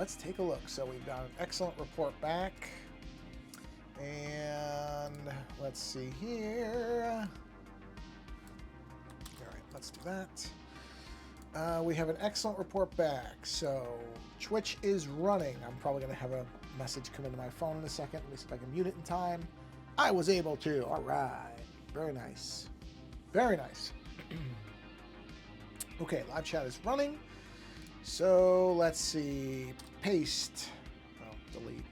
Let's take a look. So we've got an excellent report back. And let's see here. All right, let's do that. We have an excellent report back. So Twitch is running. I'm probably going to have a message come into my phone in a second. Let me see if I can mute it in time. I was able to. All right. Very nice. Very nice. Okay, live chat is running. So let's see. Paste. Oh, delete.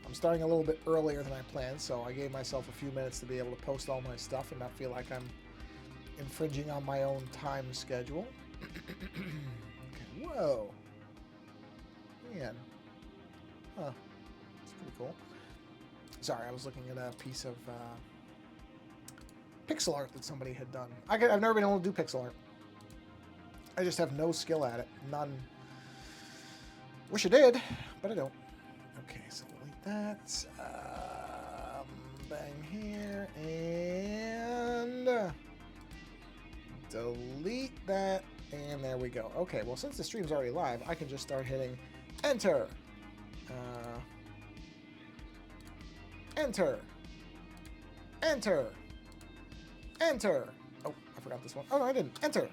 I'm starting a little bit earlier than I planned, so I gave myself a few minutes to be able to post all my stuff and not feel like I'm infringing on my own time schedule. Okay, whoa. Man. Huh. That's pretty cool. Sorry, I was looking at a piece of pixel art that somebody had done. I've never been able to do pixel art. I just have no skill at it. None. Wish I did, but I don't. Okay, so delete that. Bang here. And delete that. And there we go. Okay, well, since the stream's already live, I can just start hitting enter. Enter. Enter. Enter. Oh, I forgot this one. Oh, no, I didn't. Enter.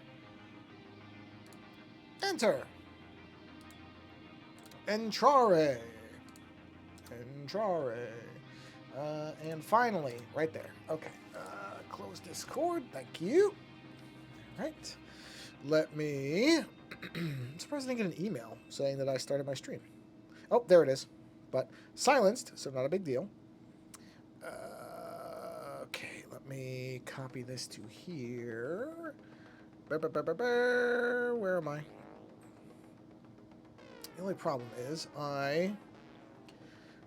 Enter. Entrare. Entrare. And finally, right there. Okay. Close Discord. Thank you. All right. Let me... I'm surprised I didn't get an email saying that I started my stream. Oh, there it is. But silenced, so not a big deal. Okay, let me copy this to here. Where am I? The only problem is I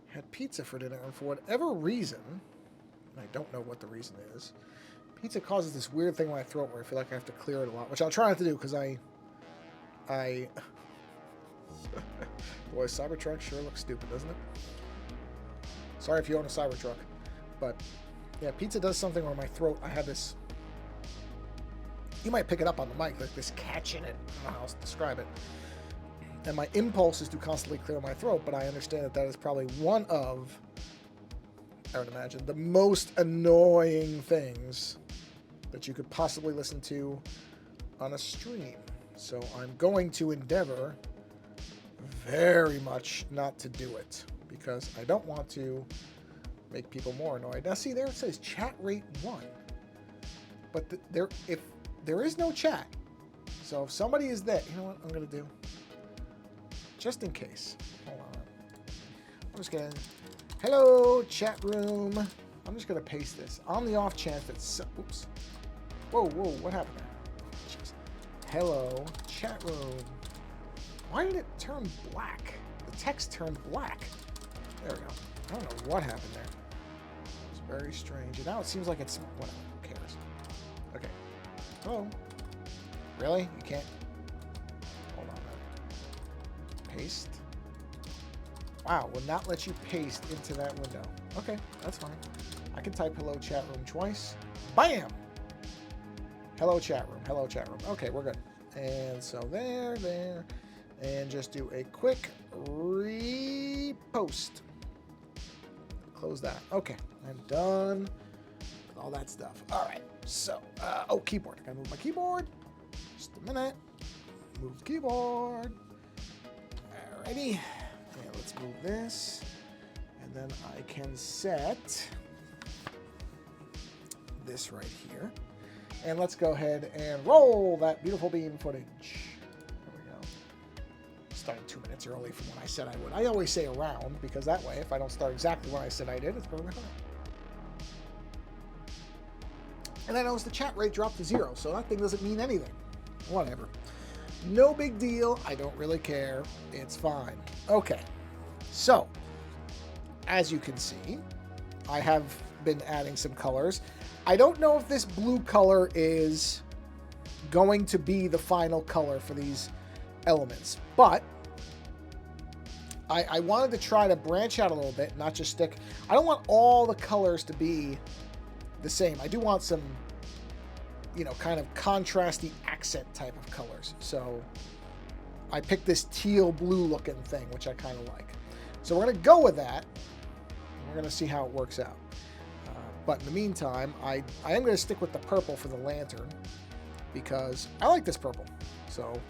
had pizza for dinner, and for whatever reason, and I don't know what the reason is, pizza causes this weird thing in my throat where I feel like I have to clear it a lot, which I'll try not to do because I boy, Cybertruck sure looks stupid, doesn't it? Sorry if you own a Cybertruck, but yeah, pizza does something where my throat, I have this, you might pick it up on the mic, like this catch in it. I don't know how else to describe it. And my impulse is to constantly clear my throat, but I understand that that is probably one of, I would imagine, the most annoying things that you could possibly listen to on a stream. So I'm going to endeavor very much not to do it because I don't want to make people more annoyed. Now see, there it says chat rate 1, but if there is no chat, so if somebody is there, you know what I'm going to do? Just in case. Hold on. I'm just going to... Hello, chat room. I'm just going to paste this. On the off chance that... Oops. Whoa, what happened there? Jeez. Hello, chat room. Why did it turn black? The text turned black. There we go. I don't know what happened there. It's very strange. And now it seems like it's... Whatever. Who cares? Okay. Hello. Really? You can't... Hold on. Paste. Wow, will not let you paste into that window. Okay, that's fine. I can type hello chat room twice. Bam! Hello chat room, hello chat room. Okay, we're good. And so there. And just do a quick repost. Close that. Okay, I'm done with all that stuff. All right, so, oh, keyboard. I gotta move my keyboard. Just a minute. Move the keyboard. Alrighty, and let's move this, and then I can set this right here, and let's go ahead and roll that beautiful beam footage. There we go. Starting 2 minutes early from when I said I would. I always say around, because that way, if I don't start exactly when I said I did, it's perfectly fine. And I noticed the chat rate dropped to 0, so that thing doesn't mean anything. Whatever. No big deal. I don't really care. It's fine. Okay. So, as you can see, I have been adding some colors. I don't know if this blue color is going to be the final color for these elements, but I wanted to try to branch out a little bit, not just stick. I don't want all the colors to be the same. I do want some, you know, kind of contrasty accent type of colors. So I picked this teal blue looking thing, which I kind of like. So we're going to go with that. We're going to see how it works out. But in the meantime, I am going to stick with the purple for the lantern because I like this purple. So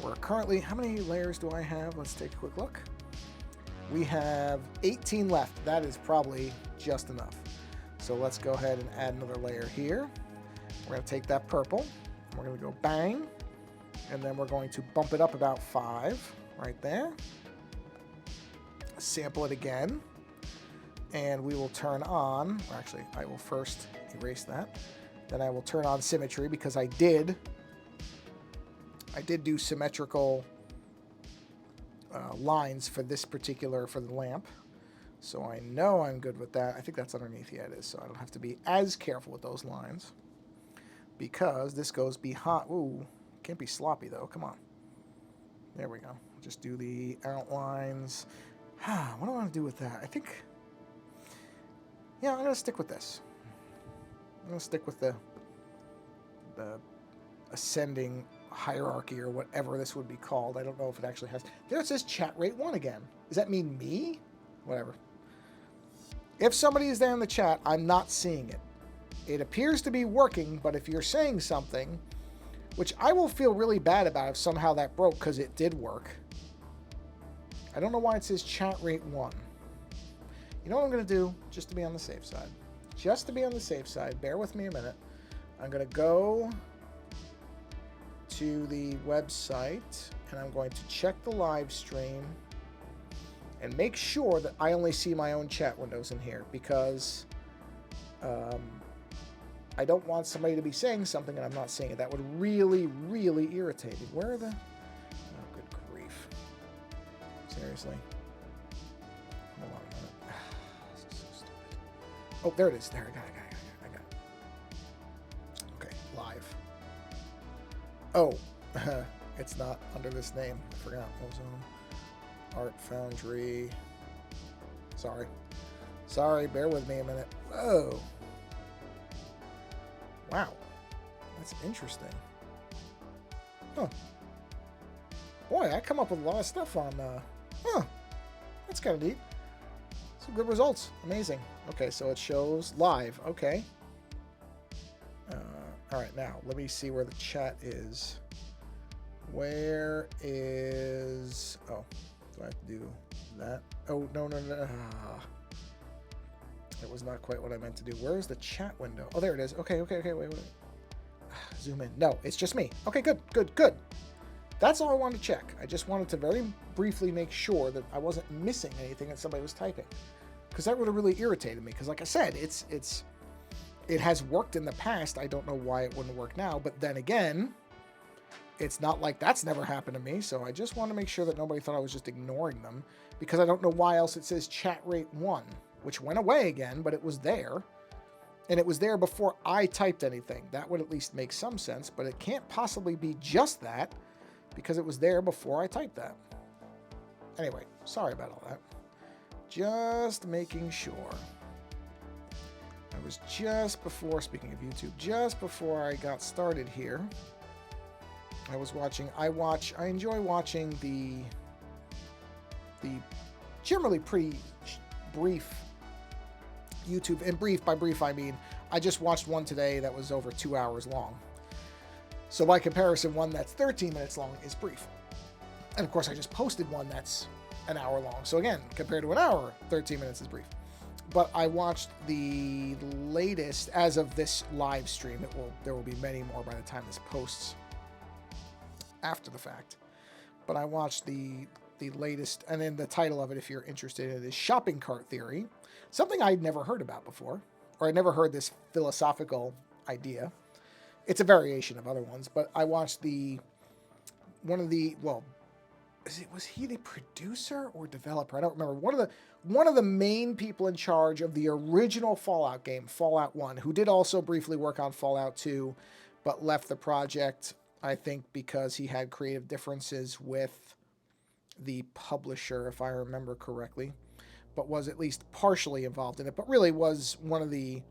we're currently, how many layers do I have? Let's take a quick look. We have 18 left. That is probably just enough. So let's go ahead and add another layer here. We're going to take that purple. We're going to go bang. And then we're going to bump it up about 5 right there. Sample it again. And we will turn on, or actually, I will first erase that. Then I will turn on symmetry because I did do symmetrical lines for this particular, for the lamp. So I know I'm good with that. I think that's underneath. Yeah, it is. So I don't have to be as careful with those lines because this goes behind. Ooh, can't be sloppy though. Come on. There we go. Just do the outlines. What do I want to do with that? I think... yeah, I'm going to stick with this. I'm going to stick with the ascending hierarchy or whatever this would be called. I don't know if it actually has... there it says chat rate 1 again. Does that mean me? Whatever. If somebody is there in the chat, I'm not seeing it. It appears to be working, but if you're saying something, which I will feel really bad about if somehow that broke because it did work. I don't know why it says chat rate 1. You know what I'm going to do, just to be on the safe side? Just to be on the safe side, bear with me a minute. I'm going to go to the website, and I'm going to check the live stream and make sure that I only see my own chat windows in here, because I don't want somebody to be saying something and I'm not seeing it. That would really, really irritate me. Where are the... oh, good grief. Seriously. Hold on a minute. This is so stupid. Oh, there it is. There, I got it. Okay, live. Oh, it's not under this name. I forgot. Ozone. Art Foundry. Sorry, bear with me a minute. Whoa. Wow. That's interesting. Huh. Boy, I come up with a lot of stuff on, that's kind of neat. Some good results. Amazing. Okay, so it shows live. Okay. All right, now, let me see where the chat is. Where is... oh, do I have to do that? Oh, no. It was not quite what I meant to do. Where's the chat window? Oh, there it is. Okay, wait. Zoom in. No, it's just me. Okay, good. That's all I wanted to check. I just wanted to very briefly make sure that I wasn't missing anything that somebody was typing, because that would have really irritated me. Because like I said, it has worked in the past. I don't know why it wouldn't work now. But then again, it's not like that's never happened to me. So I just want to make sure that nobody thought I was just ignoring them, because I don't know why else it says chat rate 1. Which went away again, but it was there. And it was there before I typed anything. That would at least make some sense, but it can't possibly be just that, because it was there before I typed that. Anyway, sorry about all that. Just making sure. I was just before, speaking of YouTube, just before I got started here, I was watching, I enjoy watching the generally pretty brief YouTube, and by brief I mean I just watched one today that was over 2 hours long. So by comparison, one that's 13 minutes long is brief. And of course I just posted one that's an hour long. So again, compared to an hour, 13 minutes is brief. But I watched the latest, as of this live stream, there will be many more by the time this posts after the fact. But I watched the latest, and then the title of it, if you're interested in it, is Shopping Cart Theory. Something I'd never heard about before, or I'd never heard this philosophical idea. It's a variation of other ones, but I watched was he the producer or developer? I don't remember. One of the main people in charge of the original Fallout game, Fallout 1, who did also briefly work on Fallout 2, but left the project, I think, because he had creative differences with the publisher, if I remember correctly, but was at least partially involved in it, but really was one of the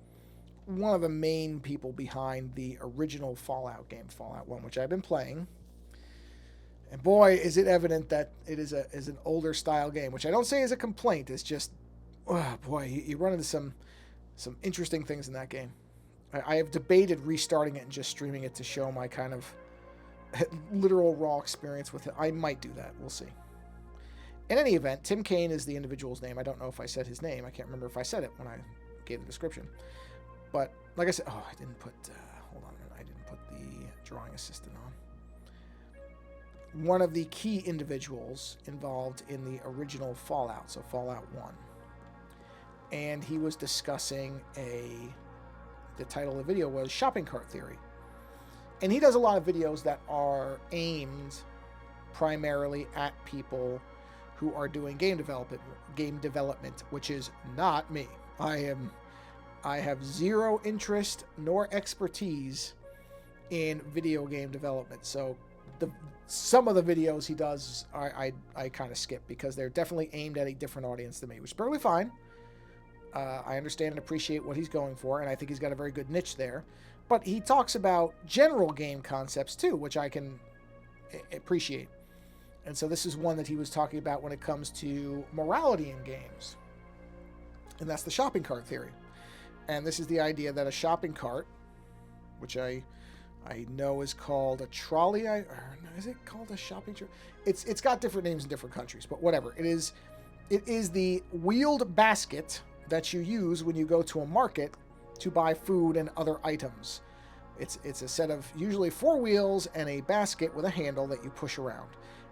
main people behind the original Fallout game, Fallout 1, which I've been playing. And boy, is it evident that it is an older style game, which I don't say is a complaint. It's just, oh boy, you run into some interesting things in that game. I have debated restarting it and just streaming it to show my kind of literal raw experience with it. I might do that. We'll see. In any event, Tim Kaine is the individual's name. I don't know if I said his name. I can't remember if I said it when I gave the description. But like I said, oh, I didn't put, hold on a minute. I didn't put the drawing assistant on. One of the key individuals involved in the original Fallout, so Fallout 1. And he was discussing the title of the video was Shopping Cart Theory. And he does a lot of videos that are aimed primarily at people who are doing game development, which is not me. I have zero interest nor expertise in video game development. So some of the videos he does I kind of skip because they're definitely aimed at a different audience than me, which is perfectly fine. I understand and appreciate what he's going for, and I think he's got a very good niche there. But he talks about general game concepts too, which I can appreciate. And so this is one that he was talking about when it comes to morality in games. And that's the shopping cart theory. And this is the idea that a shopping cart, which I know is called a trolley. Is it called a shopping cart? It's got different names in different countries, but whatever. It is the wheeled basket that you use when you go to a market to buy food and other items. It's a set of usually 4 wheels and a basket with a handle that you push around.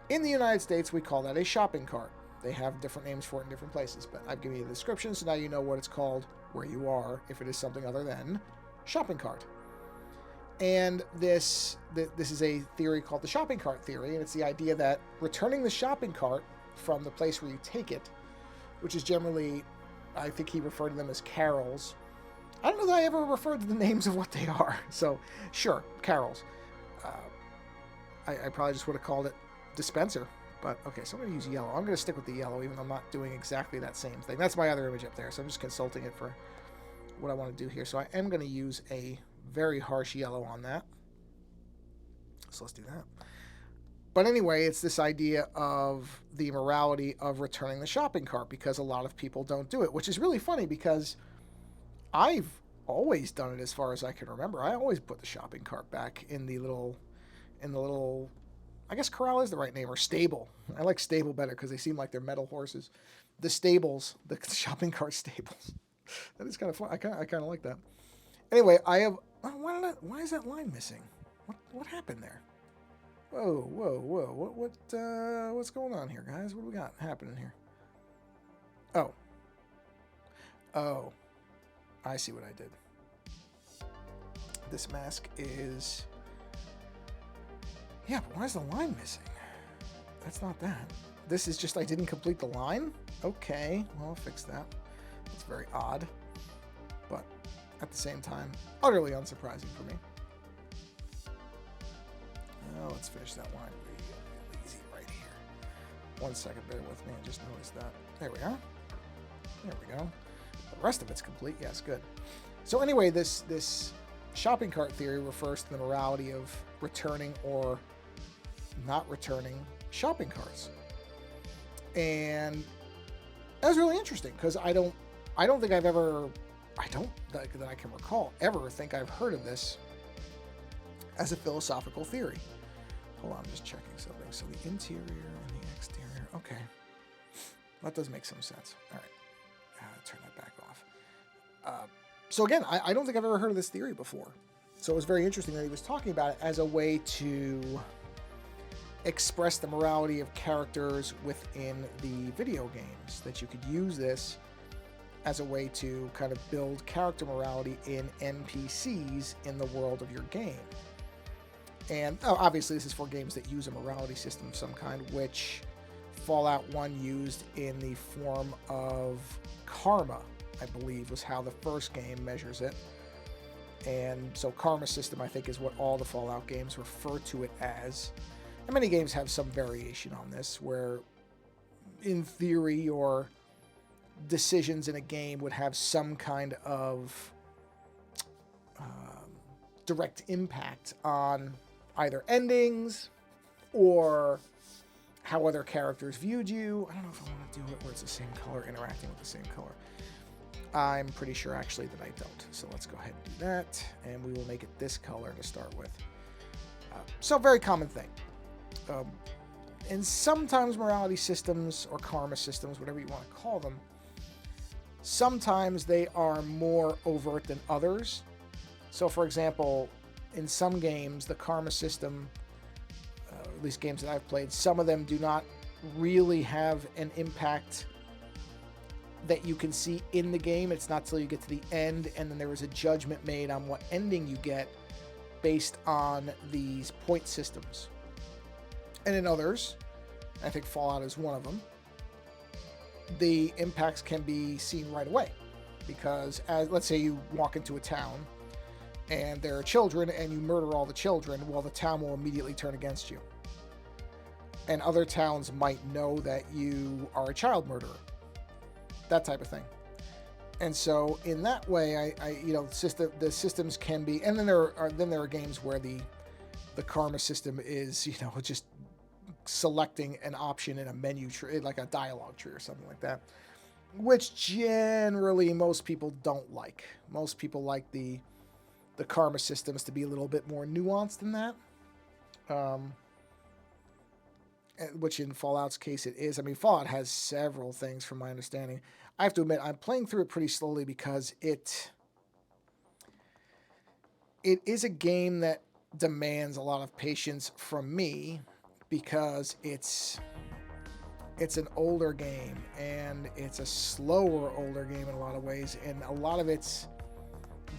In the United States, we call that a shopping cart. They have different names for it in different places, but I've given you the description, so now you know what it's called where you are, if it is something other than shopping cart. And this is a theory called the shopping cart theory, and it's the idea that returning the shopping cart from the place where you take it, which is generally, I think he referred to them as carrels. I don't know that I ever referred to the names of what they are. So, sure, carrels. I probably just would have called it dispenser. But, okay, so I'm going to use yellow. I'm going to stick with the yellow, even though I'm not doing exactly that same thing. That's my other image up there, so I'm just consulting it for what I want to do here. So I am going to use a very harsh yellow on that. So let's do that. But anyway, it's this idea of the morality of returning the shopping cart, because a lot of people don't do it, which is really funny because I've always done it as far as I can remember. I always put the shopping cart back in the little, I guess corral is the right name, or stable. I like stable better because they seem like they're metal horses. The stables, the shopping cart stables. That is kind of fun. I kind of like that. Anyway, I have. Oh, why is that line missing? What happened there? Whoa! What's going on here, guys? What do we got happening here? Oh, I see what I did. This mask is. Yeah, but why is the line missing? That's not that. This is just I didn't complete the line? Okay, well, I'll fix that. It's very odd, but at the same time, utterly unsurprising for me. Now let's finish that line really easy right here. 1 second, bear with me. I just noticed that. There we are. There we go. The rest of it's complete. Yes, good. So anyway, this shopping cart theory refers to the morality of returning or not returning shopping carts. And that was really interesting because I don't think I've ever, that I can recall, ever think I've heard of this as a philosophical theory. Hold on, I'm just checking something. So the interior and the exterior. Okay. That does make some sense. All right. Turn that back off. So again, I don't think I've ever heard of this theory before. So it was very interesting that he was talking about it as a way to express the morality of characters within the video games, that you could use this as a way to kind of build character morality in NPCs in the world of your game. And obviously this is for games that use a morality system of some kind, which Fallout 1 used in the form of karma, I believe, was how the first game measures it. And so karma system, I think, is what all the Fallout games refer to it as. And many games have some variation on this, where in theory your decisions in a game would have some kind of direct impact on either endings or how other characters viewed you. I don't know if I want to do it where it's the same color, interacting with the same color. I'm pretty sure actually that I don't. So let's go ahead and do that, and we will make it this color to start with. So very common thing. And sometimes morality systems or karma systems, whatever you want to call them, sometimes they are more overt than others. So for example, in some games, the karma system, at least games that I've played, some of them do not really have an impact that you can see in the game. It's not till you get to the end, and then there is a judgment made on what ending you get based on these point systems. And in others, I think Fallout is one of them, the impacts can be seen right away. Because as let's say you walk into a town and there are children and you murder all the children, well, the town will immediately turn against you. And other towns might know that you are a child murderer. That type of thing. And so in that way, the systems can be, and then there are games where the karma system is, just selecting an option in a menu tree, like a dialogue tree or something like that, which generally most people don't like. Most people like the karma systems to be a little bit more nuanced than that. Which in Fallout's case it is. I mean, Fallout has several things from my understanding. I have to admit, I'm playing through it pretty slowly because it is a game that demands a lot of patience from me, because it's an older game, and it's a slower older game in a lot of ways, and a lot of its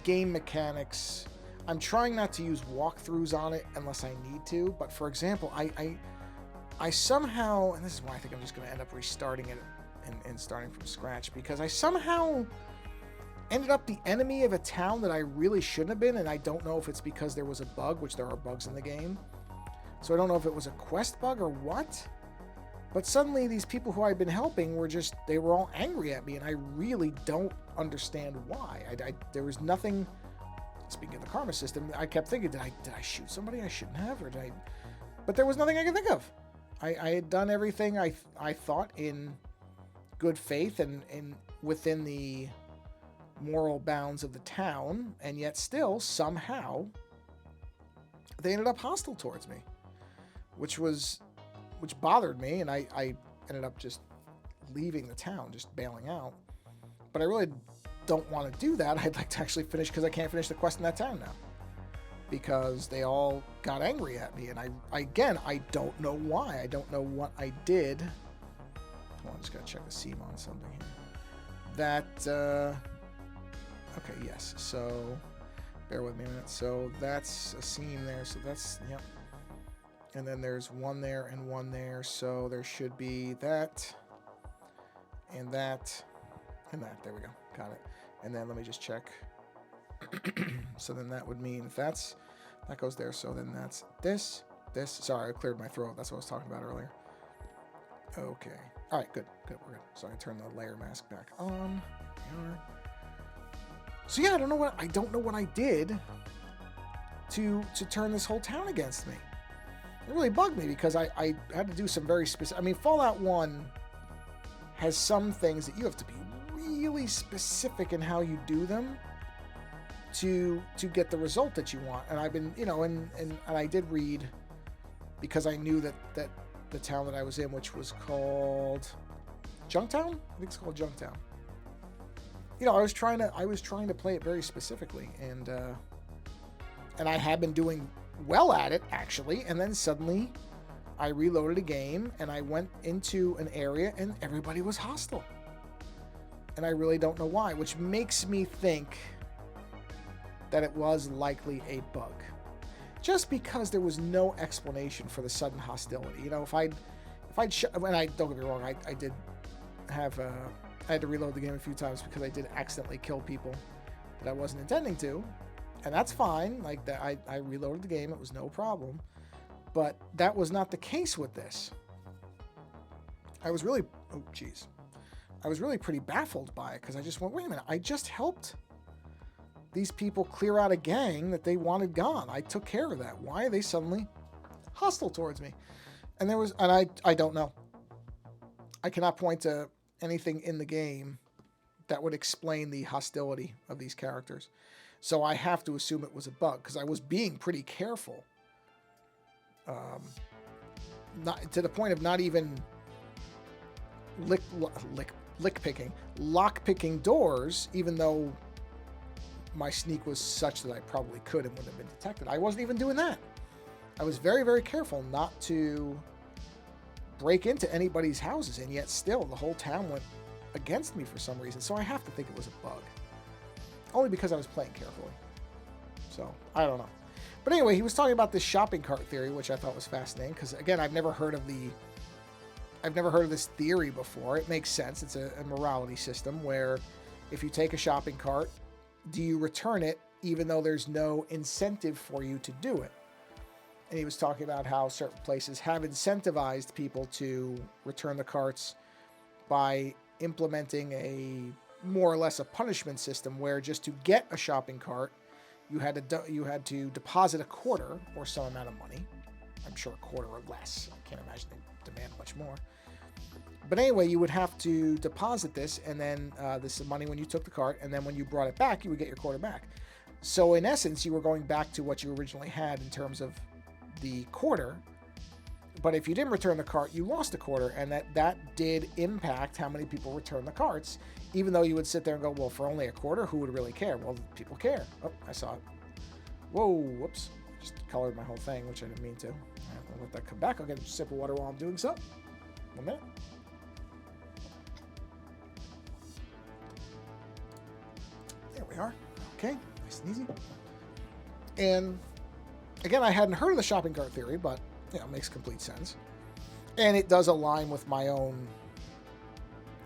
game mechanics, I'm trying not to use walkthroughs on it unless I need to, but for example, I somehow, and this is why I think I'm just going to end up restarting it and starting from scratch, because I somehow ended up the enemy of a town that I really shouldn't have been, and I don't know if it's because there was a bug, which there are bugs in the game, so I don't know if it was a quest bug or what, but suddenly these people who I'd been helping they were all angry at me, and I really don't understand why. There was nothing, speaking of the karma system, I kept thinking, did I shoot somebody I shouldn't have, or but there was nothing I could think of. I had done everything I thought in good faith and within the moral bounds of the town, and yet still somehow they ended up hostile towards me, which bothered me, and I ended up just leaving the town, just bailing out. But I really don't want to do that. I'd like to actually finish, because I can't finish the quest in that town now, because they all got angry at me, and I don't know why. I don't know what I did. Hold on, I just gotta check the seam on something here. Okay, yes, so bear with me a minute. So that's a seam there, so that's, yep. And then there's one there and one there, so there should be that, and that, and that. There we go, got it. And then let me just check. So then that would mean if that goes there, so then that's this. Sorry, I cleared my throat. That's what I was talking about earlier. Okay. All right, good, we're good. So I turn the layer mask back on. So yeah, I don't know what I did to turn this whole town against me. It really bugged me, because I had to do some very specific. I mean, Fallout 1 has some things that you have to be really specific in how you do them to get the result that you want. And I've been, and I did read, because I knew that the town that I was in, which was called Junktown? I think it's called Junktown. I was trying to play it very specifically, and I had been doing well at it, actually, and then suddenly I reloaded a game, and I went into an area, and everybody was hostile. And I really don't know why, which makes me think that it was likely a bug. Just because there was no explanation for the sudden hostility. If I'd don't get me wrong, I did have, I had to reload the game a few times because I did accidentally kill people that I wasn't intending to. And that's fine, like that, I reloaded the game, it was no problem. But that was not the case with this. I was really pretty baffled by it, because I just went, wait a minute, I just helped these people clear out a gang that they wanted gone. I took care of that. Why are they suddenly hostile towards me. And I don't know. I cannot point to anything in the game that would explain the hostility of these characters. So I have to assume it was a bug because I was being pretty careful. Not to the point of not even lock picking doors, even though my sneak was such that I probably could and wouldn't have been detected. I wasn't even doing that. I was very, very careful not to break into anybody's houses, and yet still the whole town went against me for some reason. So I have to think it was a bug. Only because I was playing carefully. So, I don't know. But anyway, he was talking about this shopping cart theory, which I thought was fascinating, because again, I've never heard of this theory before. It makes sense. It's a morality system where if you take a shopping cart, do you return it even though there's no incentive for you to do it? And he was talking about how certain places have incentivized people to return the carts by implementing a more or less a punishment system where just to get a shopping cart, you had to deposit a quarter or some amount of money. I'm sure a quarter or less. I can't imagine they demand much more. But anyway, you would have to deposit this, and then this is money when you took the cart, and then when you brought it back, you would get your quarter back. So in essence, you were going back to what you originally had in terms of the quarter. But if you didn't return the cart, you lost a quarter, and that did impact how many people returned the carts, even though you would sit there and go, well, for only a quarter, who would really care? Well, people care. Oh, I saw it. Whoa, whoops. Just colored my whole thing, which I didn't mean to. All right, I'll let that come back. I'll get a sip of water while I'm doing so. 1 minute. There we are. Okay, nice and easy. And again, I hadn't heard of the shopping cart theory, but it makes complete sense. And it does align with my own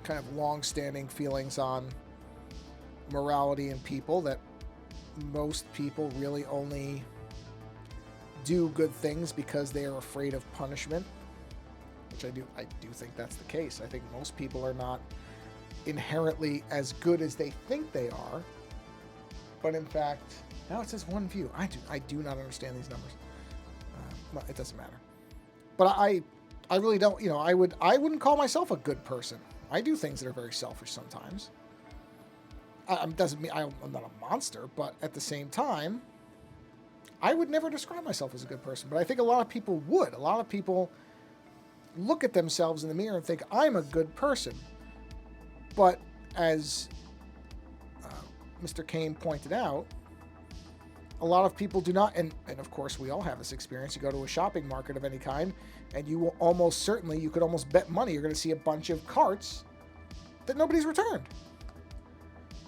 kind of long-standing feelings on morality and people, that most people really only do good things because they are afraid of punishment, which I do think that's the case. I think most people are not inherently as good as they think they are, but in fact, now it says 1 view. I do not understand these numbers. Well, it doesn't matter. But I really don't. I wouldn't call myself a good person. I do things that are very selfish sometimes. Doesn't mean I'm not a monster, but at the same time, I would never describe myself as a good person. But I think a lot of people would. A lot of people look at themselves in the mirror and think, I'm a good person. But as Mr. Kane pointed out, a lot of people do not, and of course we all have this experience. You go to a shopping market of any kind, and you will almost certainly, you could almost bet money, you're going to see a bunch of carts that nobody's returned.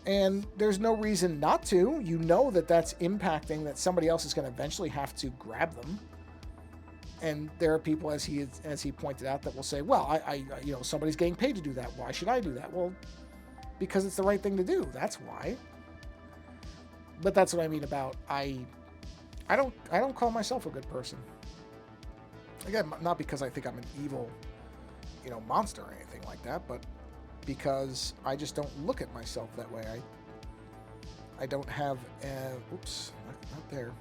And there's no reason not to. You know that that's impacting, that somebody else is going to eventually have to grab them. And there are people, as he pointed out, that will say, well, I somebody's getting paid to do that. Why should I do that? Well, because it's the right thing to do. That's why. But that's what I mean about I don't call myself a good person. Again, not because I think I'm an evil, monster or anything like that, but because I just don't look at myself that way. I don't have oops, not there.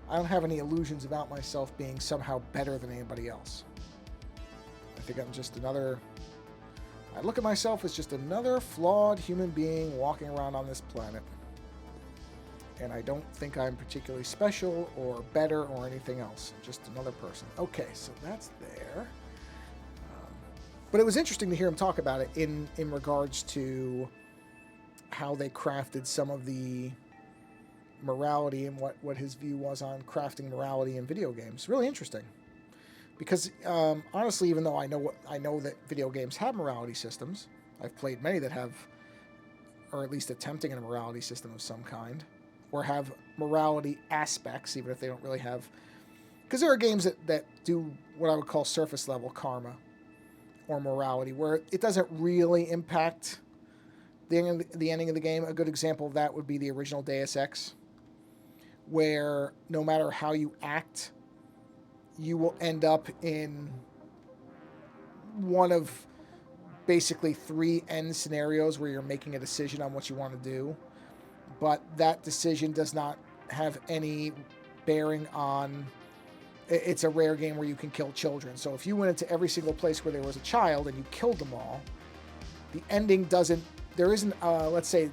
I don't have any illusions about myself being somehow better than anybody else. I think I'm just I look at myself as just another flawed human being walking around on this planet. And I don't think I'm particularly special or better or anything else. Just another person. Okay, so that's there. But it was interesting to hear him talk about it in regards to how they crafted some of the morality and what his view was on crafting morality in video games. Really interesting. Because honestly, even though I know that video games have morality systems, I've played many that have, or at least attempting a morality system of some kind, or have morality aspects, even if they don't really have... Because there are games that do what I would call surface level karma or morality, where it doesn't really impact the ending of the game. A good example of that would be the original Deus Ex, where no matter how you act, you will end up in one of basically 3 end scenarios where you're making a decision on what you want to do, but that decision does not have any bearing on it's a rare game where you can kill children. So if you went into every single place where there was a child and you killed them all, the ending doesn't, there isn't, let's say,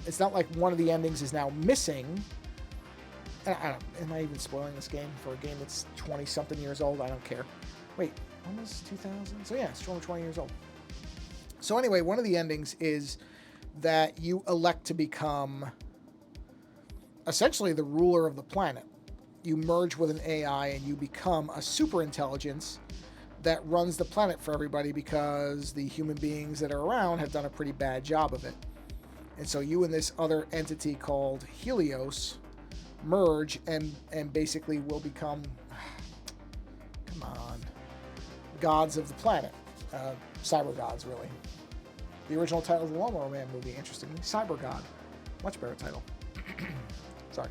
it's not like one of the endings is now missing. And I don't, am I even spoiling this game for a game that's 20-something years old? I don't care. Wait, almost 2000? So yeah, it's 20 years old. So anyway, one of the endings is that you elect to become essentially the ruler of the planet. You merge with an AI and you become a super intelligence that runs the planet for everybody because the human beings that are around have done a pretty bad job of it. And so you and this other entity called Helios merge and basically will become, come on, gods of the planet. Cyber gods, really. The original title of the Lawnmower Man movie, interestingly, Cyber God. Much better title. Sorry.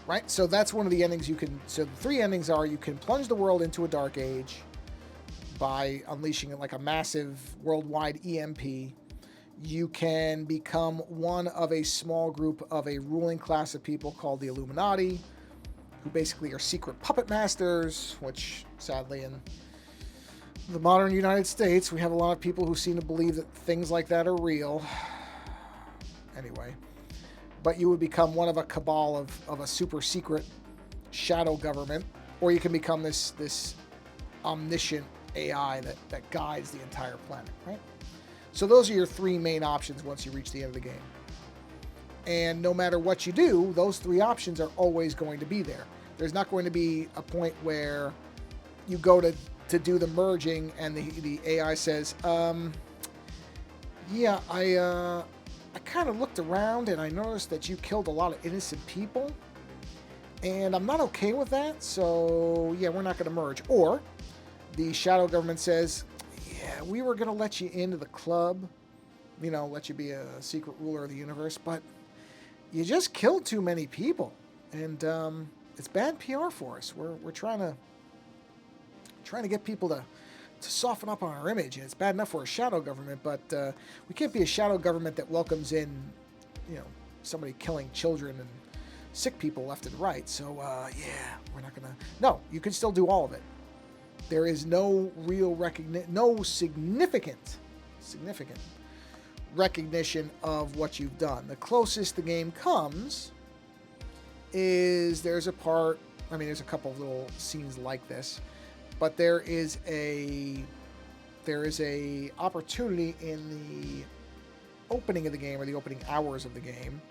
Right, so that's one of the endings you can... So the three endings are you can plunge the world into a dark age by unleashing like a massive worldwide EMP. You can become one of a small group of a ruling class of people called the Illuminati, who basically are secret puppet masters, which sadly in the modern United States, we have a lot of people who seem to believe that things like that are real. Anyway. But you would become one of a cabal of a super secret shadow government, or you can become this omniscient AI that guides the entire planet, right? So those are your three main options once you reach the end of the game. And no matter what you do, those three options are always going to be there. There's not going to be a point where you go to do the merging and the AI says, yeah, I kind of looked around and I noticed that you killed a lot of innocent people. And I'm not okay with that, so yeah, we're not going to merge. Or the shadow government says, yeah, we were going to let you into the club, you know, let you be a secret ruler of the universe, but you just killed too many people. And it's bad PR for us. We're trying to get people to soften up on our image, and it's bad enough we're a shadow government, but we can't be a shadow government that welcomes in, you know, somebody killing children and sick people left and right. So yeah, we're not gonna. No, you can still do all of it. There is no real recognition, no significant recognition of what you've done. The closest the game comes is there's a part. I mean, there's a couple of little scenes like this. But there is a opportunity in the opening of the game, or the opening hours of the game,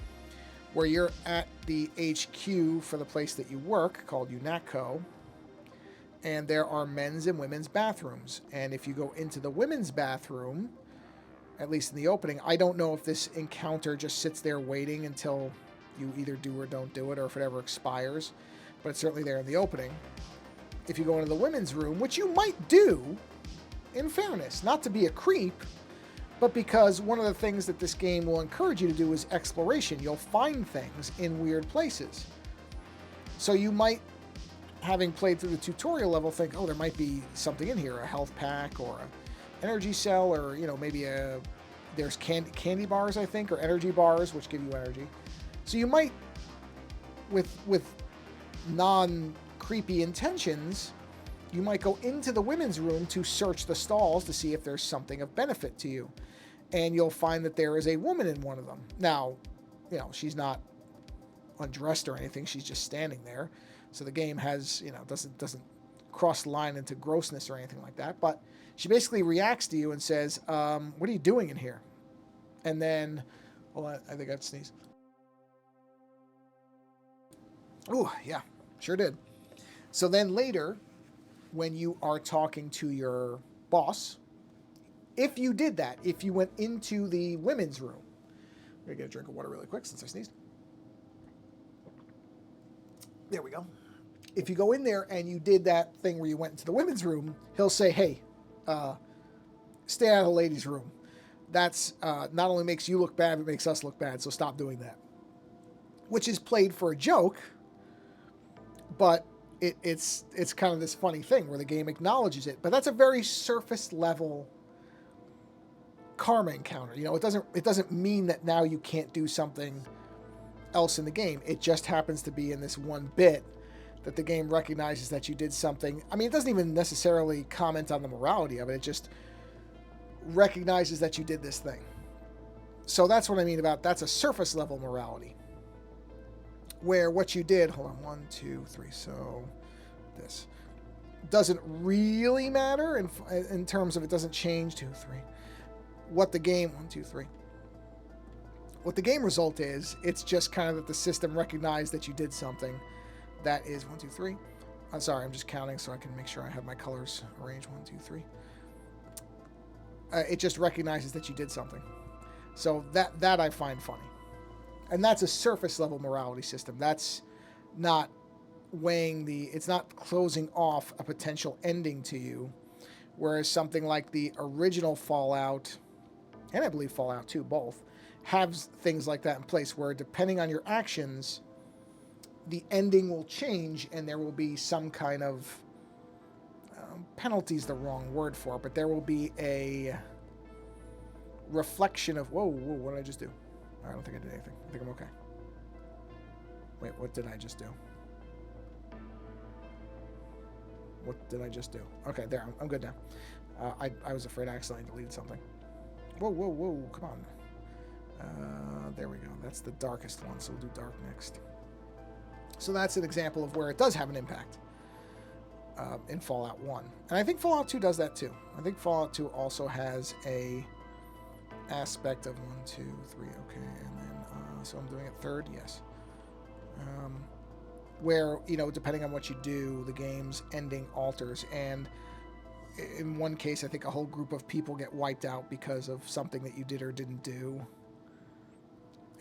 where you're at the HQ for the place that you work, called UNATCO, and there are men's and women's bathrooms. And if you go into the women's bathroom, at least in the opening, I don't know if this encounter just sits there waiting until you either do or don't do it, or if it ever expires, but it's certainly there in the opening. If you go into the women's room, which you might do, in fairness, not to be a creep, but because one of the things that this game will encourage you to do is exploration. You'll find things in weird places. So you might, having played through the tutorial level, think, oh, there might be something in here, a health pack or an energy cell, or, you know, maybe there's candy bars, I think, or energy bars, which give you energy. So you might, with non-creepy intentions, you might go into the women's room to search the stalls to see if there's something of benefit to you. And you'll find that there is a woman in one of them. Now, you know, she's not undressed or anything. She's just standing there. So the game has, you know, doesn't cross the line into grossness or anything like that. But she basically reacts to you and says, what are you doing in here? And then, hold on, I think I have to sneeze. Oh, yeah, sure did. So then later, when you are talking to your boss, if you did that, if you went into the women's room, I'm going to get a drink of water really quick since I sneezed. There we go. If you go in there and you did that thing where you went into the women's room, he'll say, hey, stay out of the ladies' room. That's not only makes you look bad, but makes us look bad, so stop doing that. Which is played for a joke, but it's kind of this funny thing where the game acknowledges it. But that's a very surface level karma encounter. You know, it doesn't mean that now you can't do something else in the game. It just happens to be in this one bit that the game recognizes that you did something. I mean, it doesn't even necessarily comment on the morality of it. It just recognizes that you did this thing. So that's what I mean about that's a surface level morality. Where what you did, hold on, 1, 2, 3, so this doesn't really matter in terms of it doesn't change 2, 3. What the game, 1, 2, 3. What the game result is, it's just kind of that the system recognized that you did something. That is 1, 2, 3. I'm sorry, I'm just counting so I can make sure I have my colors arranged. 1, 2, 3. It just recognizes that you did something. So that I find funny. And that's a surface level morality system. That's not weighing it's not closing off a potential ending to you. Whereas something like the original Fallout, and I believe Fallout 2, both, have things like that in place where depending on your actions, the ending will change and there will be some kind of penalty is the wrong word for it, but there will be a reflection of, whoa, what did I just do? I don't think I did anything. I think I'm okay. Wait, what did I just do? What did I just do? Okay, there, I'm good now. I was afraid I accidentally deleted something. Whoa, come on. There we go. That's the darkest one, so we'll do dark next. So that's an example of where it does have an impact in Fallout 1. And I think Fallout 2 does that too. I think Fallout 2 also has a aspect of 1, 2, 3, okay, and then, so I'm doing it third, yes. Where, depending on what you do, the game's ending alters, and in one case, I think a whole group of people get wiped out because of something that you did or didn't do.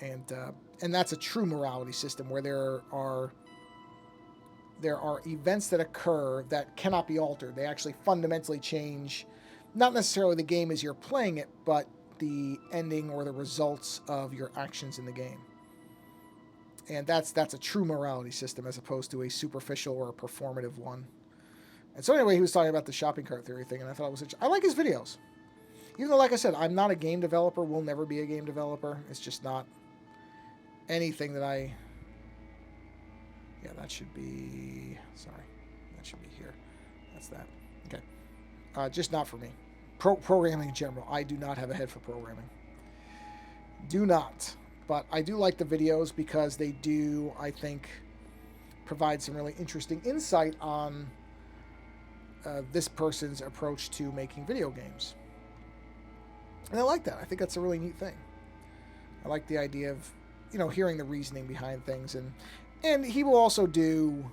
And that's a true morality system where there are events that occur that cannot be altered. They actually fundamentally change, not necessarily the game as you're playing it, but the ending or the results of your actions in the game. And that's a true morality system as opposed to a superficial or a performative one. And so anyway, he was talking about the shopping cart theory thing, and I thought it was interesting. I like his videos. Even though, like I said, I'm not a game developer, will never be a game developer. It's just not anything that yeah, that should be, sorry, that should be here. That's that. Okay. Just not for me. Programming in general. I do not have a head for programming. Do not. But I do like the videos because they do, I think, provide some really interesting insight on this person's approach to making video games. And I like that. I think that's a really neat thing. I like the idea of, hearing the reasoning behind things. And he will also do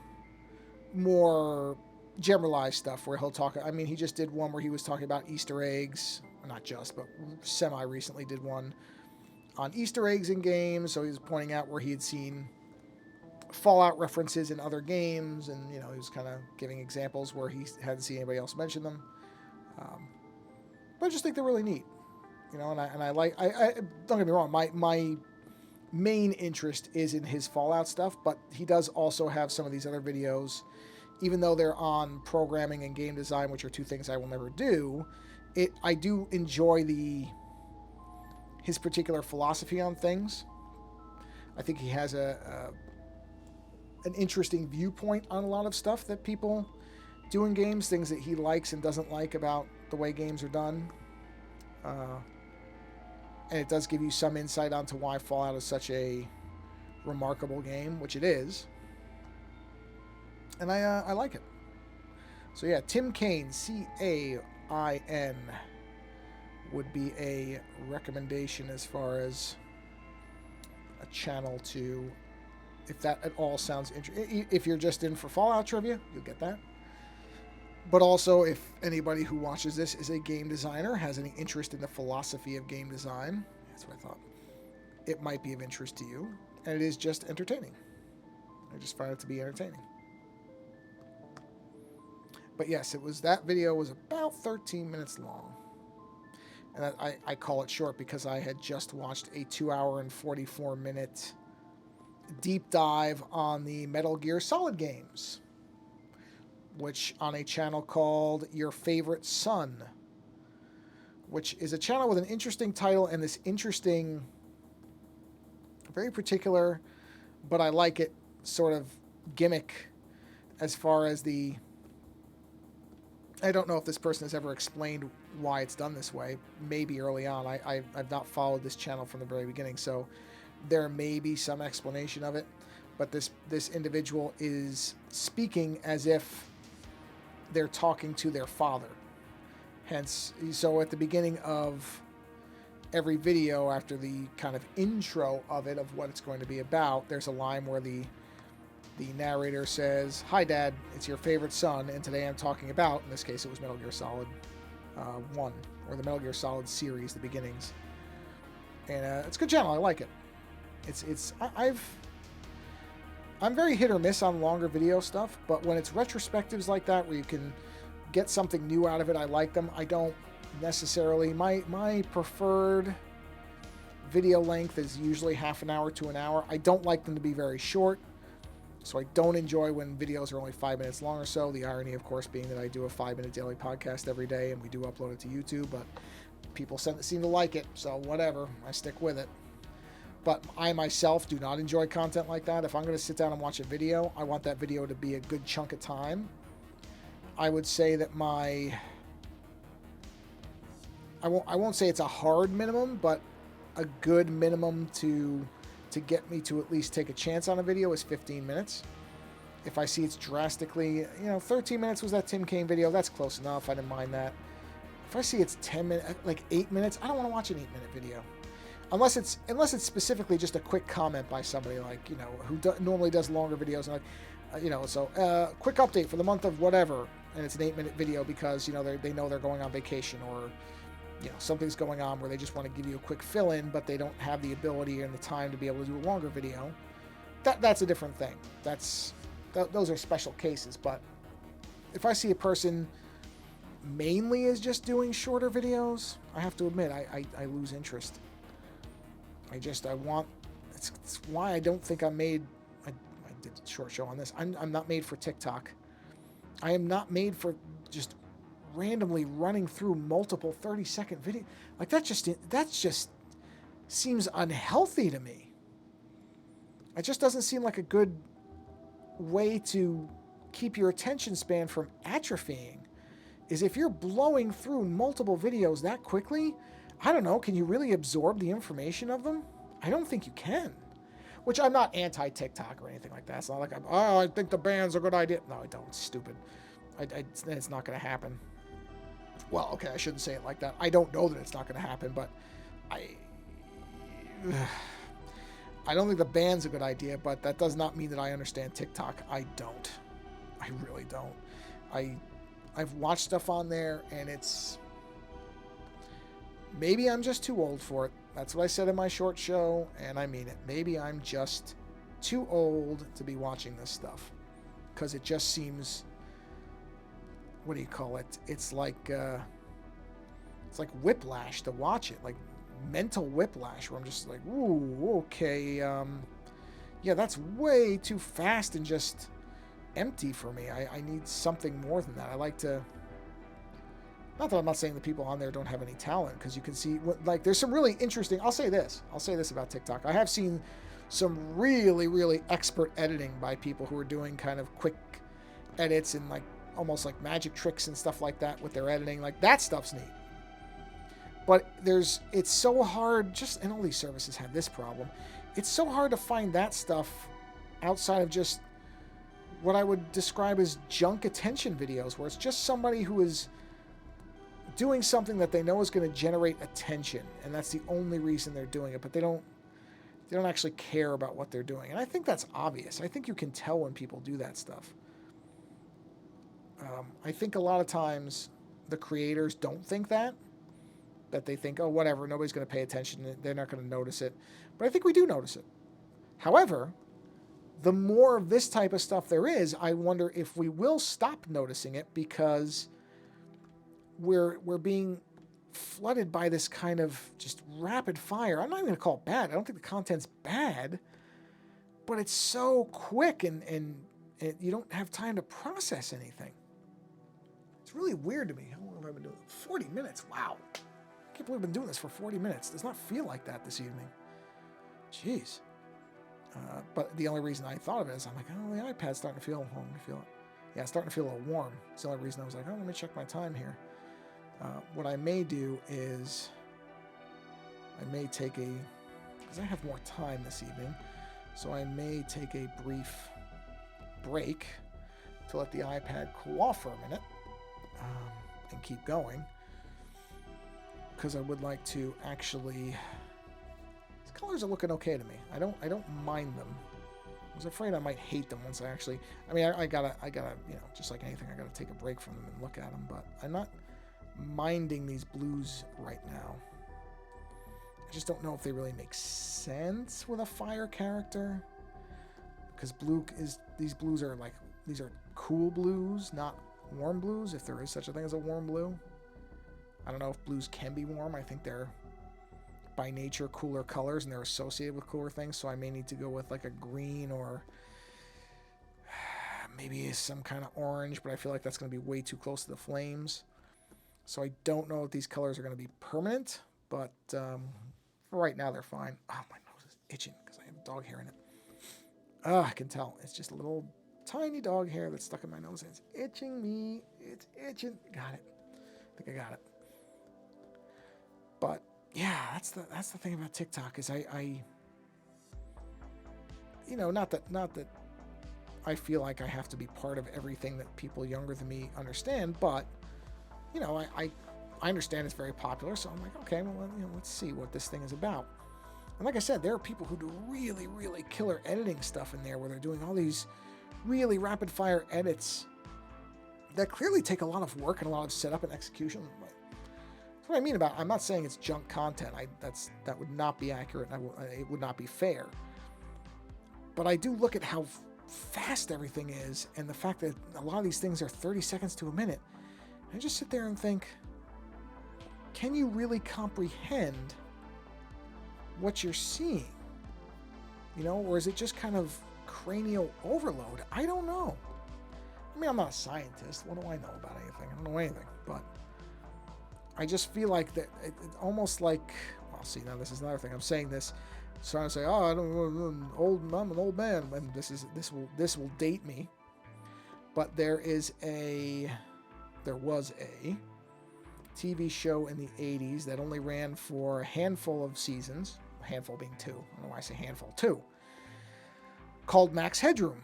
more generalized stuff where he'll talk. I mean, he just did one where he was talking about Easter eggs. Not just, but semi-recently did one on Easter eggs in games. So he was pointing out where he had seen Fallout references in other games. And, he was kind of giving examples where he hadn't seen anybody else mention them. But I just think they're really neat. And I like, don't get me wrong, my main interest is in his Fallout stuff, but he does also have some of these other videos, even though they're on programming and game design, which are two things I will never do. I do enjoy his particular philosophy on things. I think he has an interesting viewpoint on a lot of stuff that people do in games, things that he likes and doesn't like about the way games are done. And it does give you some insight onto why Fallout is such a remarkable game, which it is. And I like it. So yeah, Tim Cain, C-A-I-N, would be a recommendation as far as a channel to, if that at all sounds interesting. If you're just in for Fallout trivia, you'll get that. But also, if anybody who watches this is a game designer, has any interest in the philosophy of game design, that's what I thought, it might be of interest to you. And it is just entertaining. I just find it to be entertaining. But yes, that video was about 13 minutes long. And I call it short because I had just watched a 2-hour and 44-minute deep dive on the Metal Gear Solid games, which on a channel called Your Favorite Son, which is a channel with an interesting title and this interesting, very particular, but I like it, sort of gimmick as far as the... I don't know if this person has ever explained why it's done this way. Maybe early on. I've not followed this channel from the very beginning, so there may be some explanation of it. But this individual is speaking as if they're talking to their father. Hence, so at the beginning of every video, after the kind of intro of it, of what it's going to be about, there's a line where the narrator says, "Hi, Dad, it's your favorite son, and today I'm talking about," in this case it was Metal Gear Solid 1, or the Metal Gear Solid series, the beginnings. And it's a good channel, I like it. I'm very hit or miss on longer video stuff, but when it's retrospectives like that, where you can get something new out of it, I like them. I don't necessarily... My preferred video length is usually half an hour to an hour. I don't like them to be very short, so I don't enjoy when videos are only 5 minutes long or so. The irony, of course, being that I do a 5-minute daily podcast every day, and we do upload it to YouTube, but people seem to like it, so whatever. I stick with it. But I myself do not enjoy content like that. If I'm going to sit down and watch a video, I want that video to be a good chunk of time. I would say that I won't say it's a hard minimum, but a good minimum to get me to at least take a chance on a video is 15 minutes. If I see it's drastically, 13 minutes was that Tim Kaine video, that's close enough, I didn't mind that. If I see it's 10 minutes, like 8 minutes, I don't want to watch an 8-minute video. Unless it's specifically just a quick comment by somebody, like, who normally does longer videos, and like, quick update for the month of whatever, and it's an 8-minute video because, they know they're going on vacation, or, something's going on where they just want to give you a quick fill-in, but they don't have the ability and the time to be able to do a longer video. That's a different thing. Those are special cases, but if I see a person mainly is just doing shorter videos, I have to admit, I lose interest. It's why I don't think I'm made... I did a short show on this. I'm not made for TikTok. I am not made for just randomly running through multiple 30-second videos. Like, that just seems unhealthy to me. It just doesn't seem like a good way to keep your attention span from atrophying. Is if you're blowing through multiple videos that quickly, I don't know, can you really absorb the information of them? I don't think you can. Which, I'm not anti-TikTok or anything like that. It's not like I think the ban's a good idea. No, I don't. It's stupid. It's not going to happen. Well, okay, I shouldn't say it like that. I don't know that it's not going to happen, but I don't think the ban's a good idea, but that does not mean that I understand TikTok. I don't. I really don't. I've watched stuff on there, and it's... Maybe I'm just too old for it. That's what I said in my short show, and I mean it. Maybe I'm just too old to be watching this stuff. Because it just seems... What do you call it? It's like whiplash to watch it. Like mental whiplash, where I'm just like, ooh, okay. Yeah, that's way too fast and just empty for me. I need something more than that. I like to... Not that I'm not saying the people on there don't have any talent, because you can see, like, there's some really interesting... I'll say this about TikTok. I have seen some really, really expert editing by people who are doing kind of quick edits and, like, almost like magic tricks and stuff like that with their editing. Like, that stuff's neat. But it's so hard, and all these services have this problem. It's so hard to find that stuff outside of just what I would describe as junk attention videos, where it's just somebody who is doing something that they know is going to generate attention, and that's the only reason they're doing it, but they don't actually care about what they're doing. And I think that's obvious. I think you can tell when people do that stuff. I think a lot of times the creators don't think that they think, oh, whatever, nobody's going to pay attention, they're not going to notice it. But I think we do notice it. However, the more of this type of stuff there is, I wonder if we will stop noticing it, because we're being flooded by this kind of just rapid fire. I'm not even going to call it bad. I don't think the content's bad, but it's so quick and you don't have time to process anything. It's really weird to me. How long have I been doing it? 40 minutes. Wow. I can't believe I've been doing this for 40 minutes. It does not feel like that this evening. Jeez. But the only reason I thought of it is I'm like, oh, the iPad's starting to feel it. Yeah, it's starting to feel a little warm. It's the only reason I was like, oh, let me check my time here. What I may do is I may take because I have more time this evening, so I may take a brief break to let the iPad cool off for a minute and keep going, because I would like to actually. These colors are looking okay to me. I don't mind them. I was afraid I might hate them once I actually. I mean, I gotta, just like anything, I gotta take a break from them and look at them. But I'm not minding these blues right now. I just don't know if they really make sense with a fire character, because these blues are like, these are cool blues, not warm blues, if there is such a thing as a warm blue. I don't know if blues can be warm. I think they're by nature cooler colors and they're associated with cooler things, so I may need to go with like a green or maybe some kind of orange, but I feel like that's going to be way too close to the flames. So I don't know if these colors are going to be permanent, but for right now they're fine. Oh, my nose is itching because I have dog hair in it. I can tell. It's just a little tiny dog hair that's stuck in my nose and it's itching me. It's itching. Got it. I think I got it. But yeah, that's the thing about TikTok is I not that I feel like I have to be part of everything that people younger than me understand, but I understand it's very popular, so I'm like, okay, well, let's see what this thing is about. And like I said, there are people who do really, really killer editing stuff in there where they're doing all these really rapid fire edits that clearly take a lot of work and a lot of setup and execution. That's what I mean about, I'm not saying it's junk content. That would not be accurate. It would not be fair. But I do look at how fast everything is and the fact that a lot of these things are 30 seconds to a minute. And I just sit there and think, can you really comprehend what you're seeing? Or is it just kind of cranial overload? I don't know. I mean, I'm not a scientist. What do I know about anything? I don't know anything. But I just feel like that it's almost like, well, see, now this is another thing. I'm saying this, trying to say, oh, I'm an old man, and this will date me. But there was a TV show in the 80s that only ran for a handful of seasons, a handful being 2. I don't know why I say handful, 2, called Max Headroom.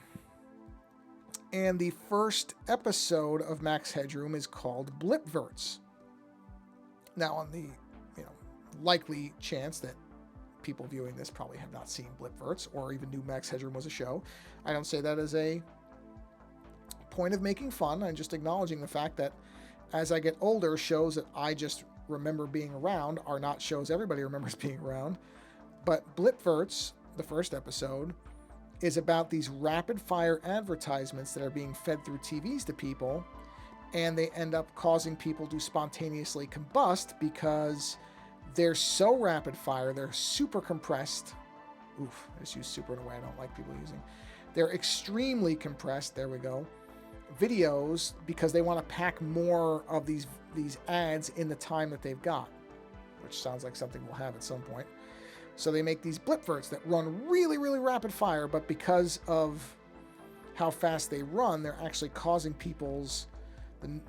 And the first episode of Max Headroom is called Blipverts. Now, on the likely chance that people viewing this probably have not seen Blipverts or even knew Max Headroom was a show, I don't say that as a point of making fun. I'm just acknowledging the fact that as I get older, shows that I just remember being around are not shows everybody remembers being around. But Blipverts, the first episode, is about these rapid fire advertisements that are being fed through TVs to people, and they end up causing people to spontaneously combust because they're so rapid fire, they're super compressed. Oof, I just use super in a way I don't like people using. They're extremely compressed, there we go, videos, because they want to pack more of these ads in the time that they've got, which sounds like something we'll have at some point. So they make these Blipverts that run really, really rapid fire, but because of how fast they run, they're actually causing people's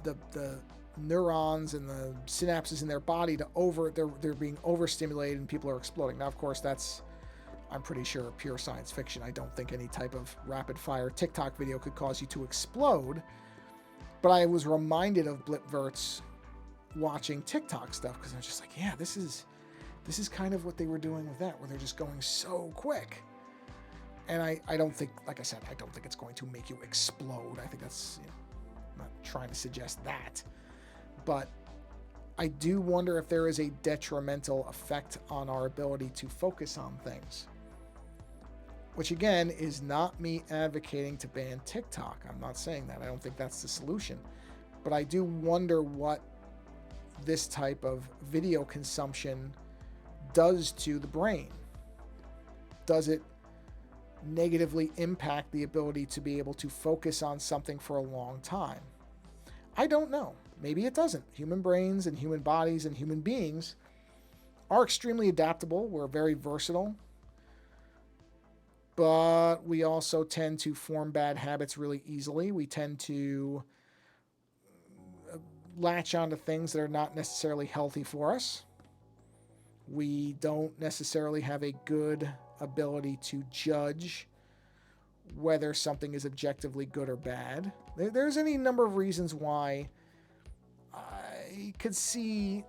the neurons and the synapses in their body they're being overstimulated and people are exploding. Now, of course, that's, I'm pretty sure, pure science fiction. I don't think any type of rapid fire TikTok video could cause you to explode. But I was reminded of Blipverts watching TikTok stuff because I'm just like, yeah, this is kind of what they were doing with that, where they're just going so quick. And I don't think, like I said, I don't think it's going to make you explode. I think that's, I'm not trying to suggest that. But I do wonder if there is a detrimental effect on our ability to focus on things. Which, again, is not me advocating to ban TikTok. I'm not saying that. I don't think that's the solution. But I do wonder what this type of video consumption does to the brain. Does it negatively impact the ability to be able to focus on something for a long time? I don't know. Maybe it doesn't. Human brains and human bodies and human beings are extremely adaptable. We're very versatile. but we also tend to form bad habits really easily. We tend to latch onto things that are not necessarily healthy for us. We don't necessarily have a good ability to judge whether something is objectively good or bad. There's any number of reasons why I could see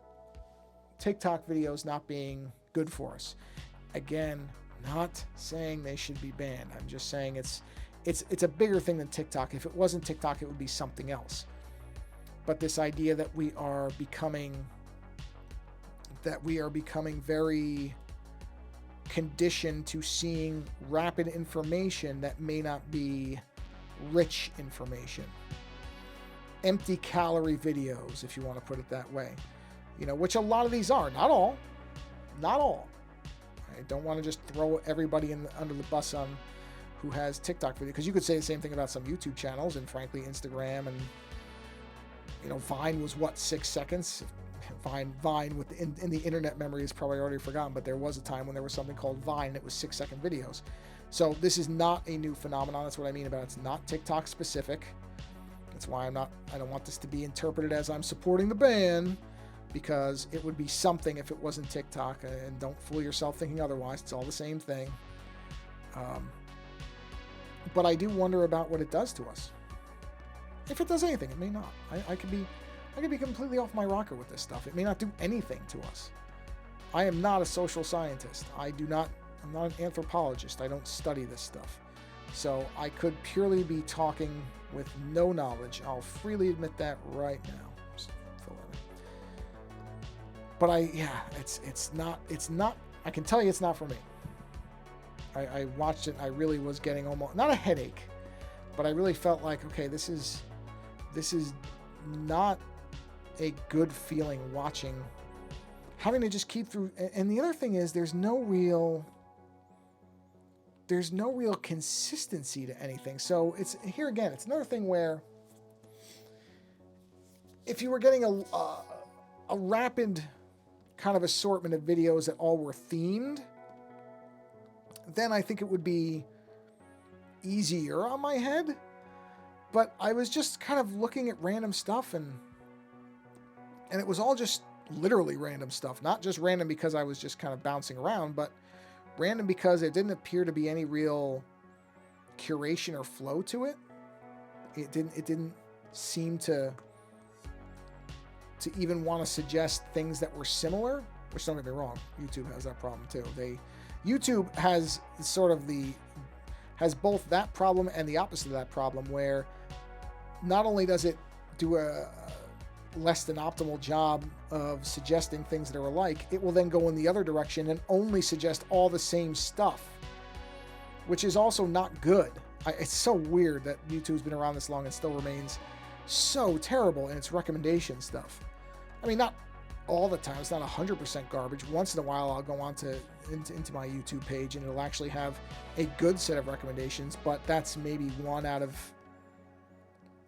TikTok videos not being good for us. Again, not saying they should be banned. I'm just saying it's a bigger thing than TikTok. If it wasn't TikTok, it would be something else. But this idea that we are becoming very conditioned to seeing rapid information that may not be rich information. Empty calorie videos, if you want to put it that way. Which a lot of these are. Not all. I don't want to just throw everybody under the bus on who has TikTok video, because you could say the same thing about some YouTube channels, and frankly Instagram, and Vine was 6 seconds. Vine in the internet memory is probably already forgotten, but there was a time when there was something called Vine, and it was 6-second videos. So this is not a new phenomenon. That's what I mean about it's not TikTok specific. That's why I don't want this to be interpreted as I'm supporting the ban, because it would be something if it wasn't TikTok, and don't fool yourself thinking otherwise. It's all the same thing. But I do wonder about what it does to us. If it does anything, it may not. I could be completely off my rocker with this stuff. It may not do anything to us. I am not a social scientist. I'm not an anthropologist. I don't study this stuff. So I could purely be talking with no knowledge. I'll freely admit that right now. But it's not, I can tell you it's not for me. I watched it, I really was getting almost, not a headache, but I really felt like, okay, this is not a good feeling having to just keep through. And the other thing is there's no real consistency to anything. So it's here again, it's another thing where if you were getting a rapid kind of assortment of videos that all were themed, then I think it would be easier on my head. But I was just kind of looking at random stuff, and it was all just literally random stuff. Not just random because I was just kind of bouncing around, but random because it didn't appear to be any real curation or flow to it. It didn't seem to even want to suggest things that were similar, which, don't get me wrong, YouTube has that problem too. YouTube has has both that problem and the opposite of that problem, where not only does it do a less than optimal job of suggesting things that are alike, it will then go in the other direction and only suggest all the same stuff, which is also not good. It's so weird that YouTube's been around this long and still remains so terrible in its recommendation stuff. I mean, not all the time. It's not 100% garbage. Once in a while, I'll go into my YouTube page and it'll actually have a good set of recommendations, but that's maybe 1 out of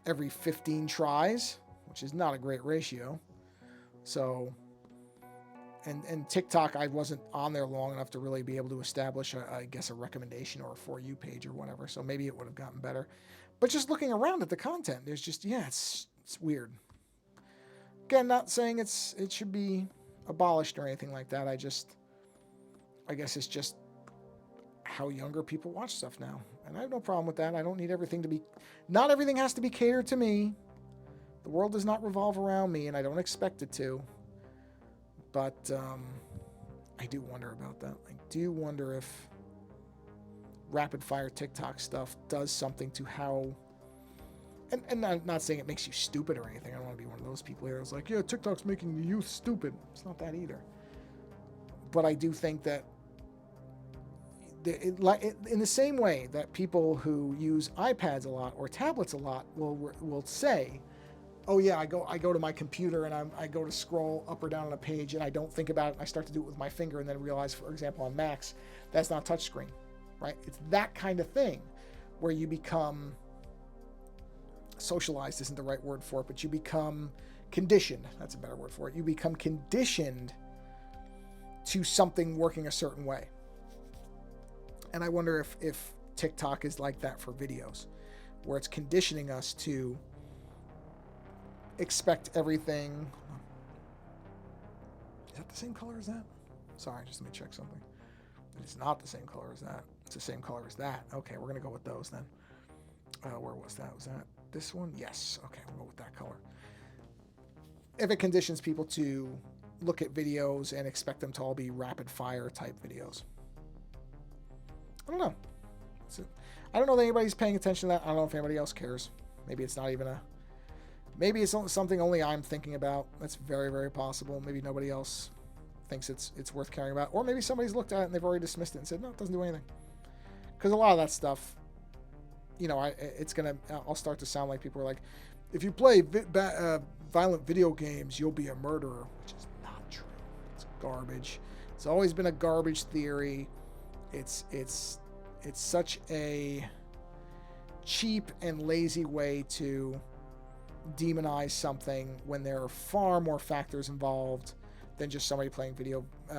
every 15 tries, which is not a great ratio. So, and TikTok, I wasn't on there long enough to really be able to establish, a recommendation or a For You page or whatever. So maybe it would have gotten better. But just looking around at the content, there's just, it's weird. Again, not saying it should be abolished or anything like that. I guess it's just how younger people watch stuff now. And I have no problem with that. I don't need everything to be, not everything has to be catered to me. The world does not revolve around me, and I don't expect it to. But I do wonder about that. I do wonder if rapid fire TikTok stuff does something to how, and I'm not saying it makes you stupid or anything. I don't want to be one of those people here. It's like, yeah, TikTok's making the youth stupid. It's not that either. But I do think that in the same way that people who use iPads a lot or tablets a lot will say, oh yeah, I go to my computer and I go to scroll up or down on a page and I don't think about it. And I start to do it with my finger and then realize, for example, on Macs, that's not touchscreen, right? It's that kind of thing where you become socialized, isn't the right word for it, but you become conditioned. That's a better word for it. You become conditioned to something working a certain way. And I wonder if TikTok is like that for videos, where it's conditioning us to expect everything. Is that the same color as that? Sorry, just let me check something. It's not the same color as that. It's the same color as that. Okay, we're going to go with those then. Where was that? Was that this one? Yes. Okay, we'll go with that color. If it conditions people to look at videos and expect them to all be rapid fire type videos. I don't know. I don't know that anybody's paying attention to that. I don't know if anybody else cares. Maybe it's not even a... Maybe it's something only I'm thinking about. That's very, very possible. Maybe nobody else thinks it's worth caring about. Or maybe somebody's looked at it and they've already dismissed it and said, no, it doesn't do anything. Because a lot of that stuff, you know, I'll start to sound like people are like, if you play violent video games, you'll be a murderer, which is not true. It's garbage. It's always been a garbage theory. It's such a cheap and lazy way to demonize something when there are far more factors involved than just somebody playing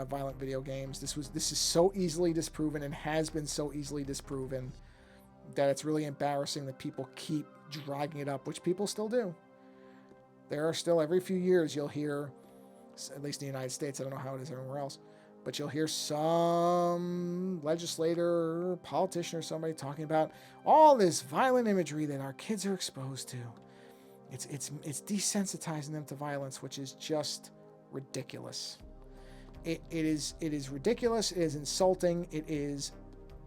violent video games. This is so easily disproven and has been so easily disproven that it's really embarrassing that people keep dragging it up, which people still do. There are still, every few years, you'll hear, at least in the United States, I don't know how it is everywhere else, but you'll hear some legislator, politician, or somebody talking about all this violent imagery that our kids are exposed to. It's desensitizing them to violence, which is just ridiculous. It is ridiculous. It is insulting. It is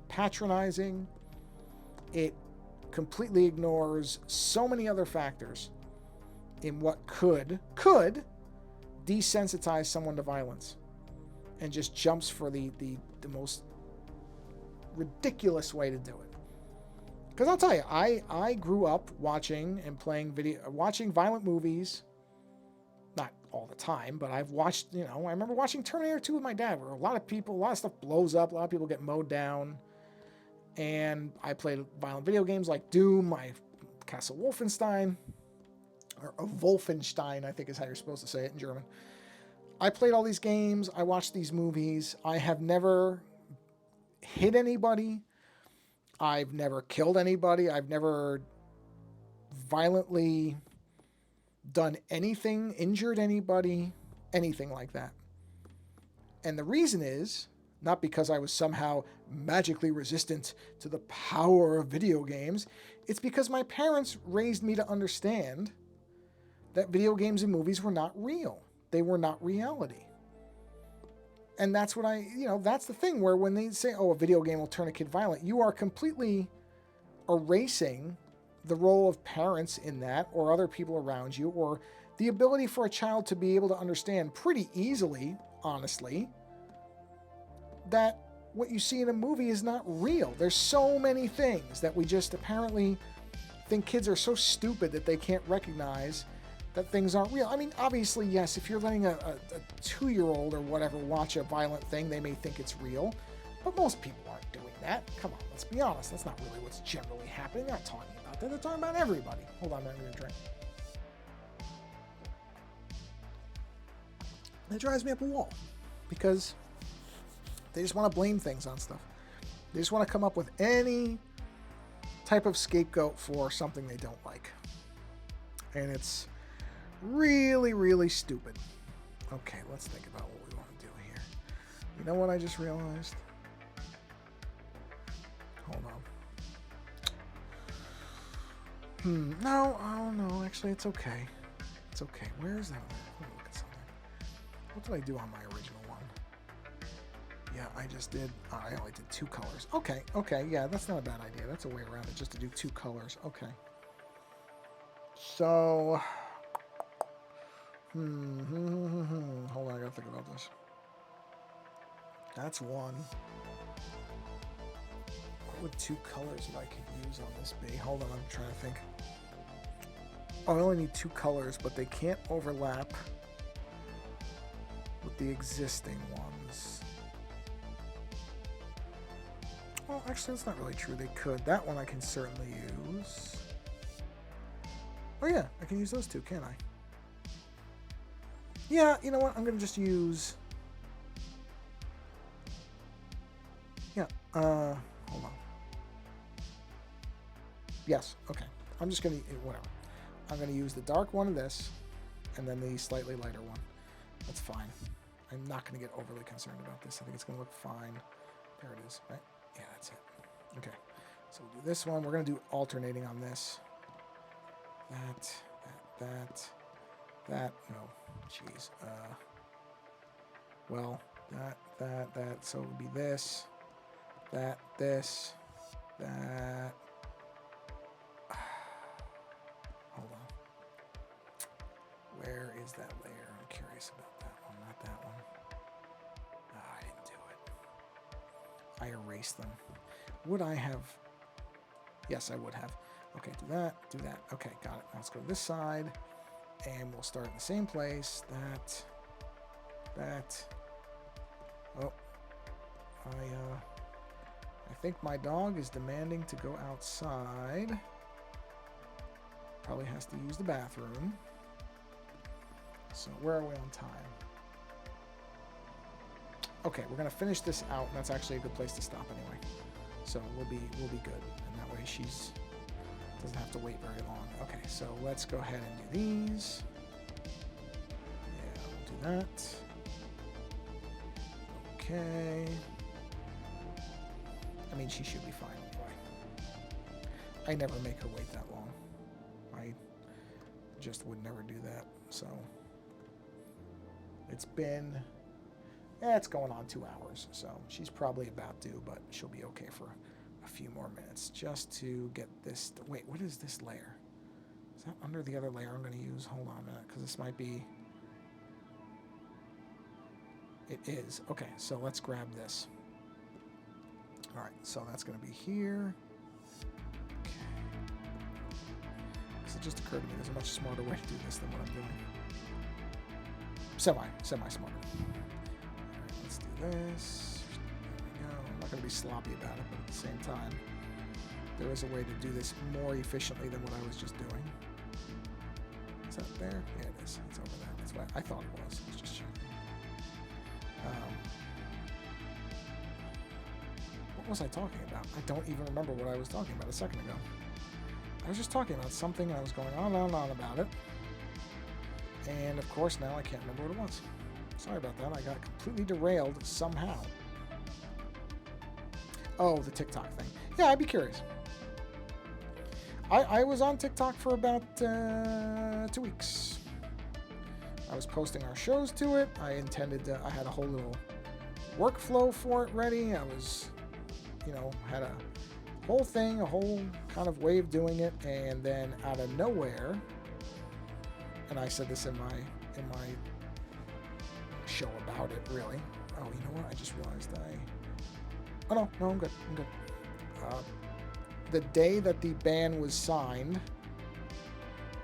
patronizing. It completely ignores so many other factors in what could desensitize someone to violence, and just jumps for the most ridiculous way to do it. Because I'll tell you, I grew up watching and watching violent movies. Not all the time, but I've watched, I remember watching Terminator 2 with my dad, where a lot of stuff blows up, a lot of people get mowed down. And I played violent video games like Doom, Castle Wolfenstein, or Wolfenstein, I think is how you're supposed to say it in German. I played all these games. I watched these movies. I have never hit anybody. I've never killed anybody. I've never violently done anything, injured anybody, anything like that. And the reason is not because I was somehow magically resistant to the power of video games. It's because my parents raised me to understand that video games and movies were not real. They were not reality. And that's what that's the thing where when they say, oh, a video game will turn a kid violent, you are completely erasing the role of parents in that, or other people around you, or the ability for a child to be able to understand pretty easily, honestly, that what you see in a movie is not real. There's so many things that we just apparently think kids are so stupid that they can't recognize that things aren't real. I mean, obviously, yes, if you're letting a 2-year-old or whatever watch a violent thing, they may think it's real, but most people aren't doing that. Come on, let's be honest. That's not really what's generally happening. They're not talking about that. They're talking about everybody. Hold on, I'm going to drink. That drives me up a wall, because they just want to blame things on stuff. They just want to come up with any type of scapegoat for something they don't like. And it's really, really stupid. Okay, let's think about what we want to do here. You know what I just realized? Hold on. No, oh no, actually it's okay. It's okay. Where is that? Let me look at something. What did I do on my original one? Yeah, I just did, I only did 2 colors. Okay, yeah, that's not a bad idea. That's a way around it, just to do 2 colors. Okay. So, hold on, I gotta think about this. That's one. What would 2 colors that I could use on this be? Hold on, I'm trying to think. Oh, I only need 2 colors, but they can't overlap with the existing ones. Well, actually, that's not really true. They could. That one I can certainly use. Oh yeah, I can use those 2, can't I? Yeah, you know what? I'm going to just use... Yeah, Yes, okay. I'm just going to, whatever. I'm going to use the dark one of this, and then the slightly lighter one. That's fine. I'm not going to get overly concerned about this. I think it's going to look fine. There it is, right? Yeah, that's it. Okay, so we'll do this one. We're going to do alternating on this. That. No, jeez. Well, that. So it would be this, this, that. Hold on. Where is that layer? I'm curious about that one, not that one. I didn't do it. I erased them. Would I have? Yes, I would have. Okay, do that. Okay, got it. Now let's go to this side, and we'll start in the same place. That. Oh, I think my dog is demanding to go outside. Probably has to use the bathroom. So where are we on time? Okay, we're gonna finish this out, and that's actually a good place to stop anyway. So we'll be good, and that way she's doesn't have to wait very long. Okay, so let's go ahead and do these. Yeah, we'll do that. Okay. I mean, she should be fine anyway. I never make her wait that long. I just would never do that. So it's been, it's going on 2 hours. So she's probably about due, but she'll be okay for a few more minutes just to get this. Wait, what is this layer? Is that under the other layer I'm going to use? Hold on a minute, because this might be. It is. Okay, so let's grab this. All right, so that's going to be here. Okay. Because it just occurred to me there's a much smarter way to do this than what I'm doing. Semi-smarter. All right, let's do this. There we go. I'm not going to be sloppy about it, but at the same time, there is a way to do this more efficiently than what I was just doing. Is that there? Yeah, it is. It's over there. That's what I thought it was. I was just checking. What was I talking about? I don't even remember what I was talking about a second ago. I was just talking about something, and I was going on and on about it. And, of course, now I can't remember what it was. Sorry about that. I got completely derailed somehow. Oh, the TikTok thing. Yeah, I'd be curious. I was on TikTok for about 2 weeks. I was posting our shows to it. I had a whole little workflow for it ready. I was, had a whole thing, a whole kind of way of doing it. And then out of nowhere, and I said this in my show about it, really. Oh, you know what? I just realized no, I'm good. The day that the ban was signed,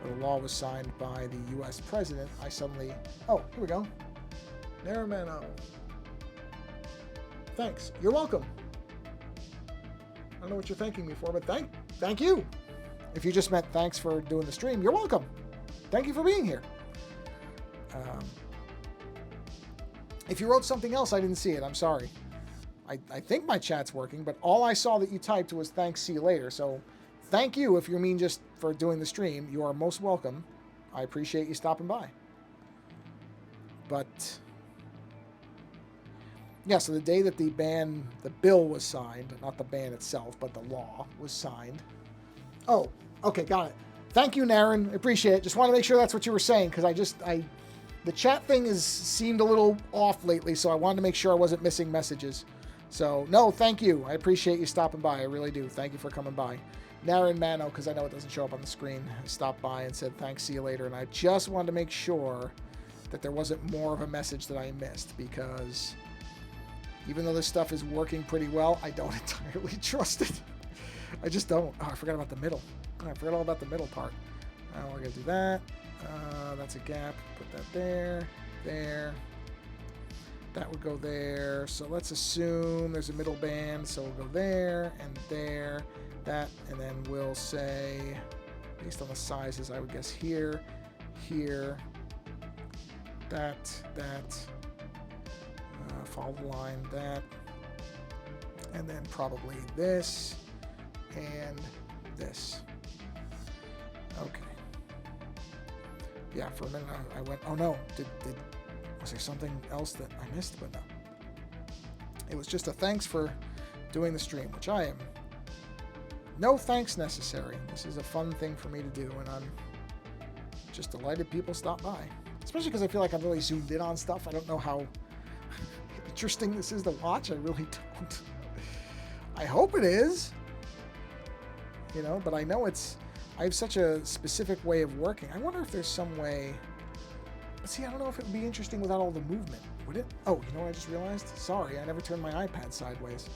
or the law was signed by the U.S. president, I suddenly, here we go. There, man. Thanks. You're welcome. I don't know what you're thanking me for, but thank you. If you just meant thanks for doing the stream, you're welcome. Thank you for being here. If you wrote something else, I didn't see it. I'm sorry. I think my chat's working, but all I saw that you typed was thanks, see you later. So thank you if you mean just for doing the stream. You are most welcome. I appreciate you stopping by. But yeah, so the day that the bill was signed, not the ban itself, but the law was signed. Oh, okay, got it. Thank you, Naren. I appreciate it. Just want to make sure that's what you were saying, because the chat thing seemed a little off lately, so I wanted to make sure I wasn't missing messages. So, no, thank you. I appreciate you stopping by. I really do. Thank you for coming by. Naren Mano, because I know it doesn't show up on the screen, stopped by and said, thanks, see you later. And I just wanted to make sure that there wasn't more of a message that I missed, because even though this stuff is working pretty well, I don't entirely trust it. I just don't. Oh, I forgot about the middle. I forgot all about the middle part. Now we're going to do that. That's a gap. Put that there. There. That would go there. So let's assume there's a middle band. So we'll go there and there. That. And then we'll say, based on the sizes, I would guess here, here, that. Follow the line, that. And then probably this and this. Okay. Yeah, for a minute I went, oh no, was there something else that I missed? But no. It was just a thanks for doing the stream, which I am. No thanks necessary. This is a fun thing for me to do, and I'm just delighted people stop by. Especially because I feel like I'm really zoomed in on stuff. I don't know how interesting this is to watch. I really don't. I hope it is. You know, but I know I have such a specific way of working. I wonder if there's some way. But see, I don't know if it would be interesting without all the movement. Would it? Oh, you know what I just realized? Sorry, I never turned my iPad sideways.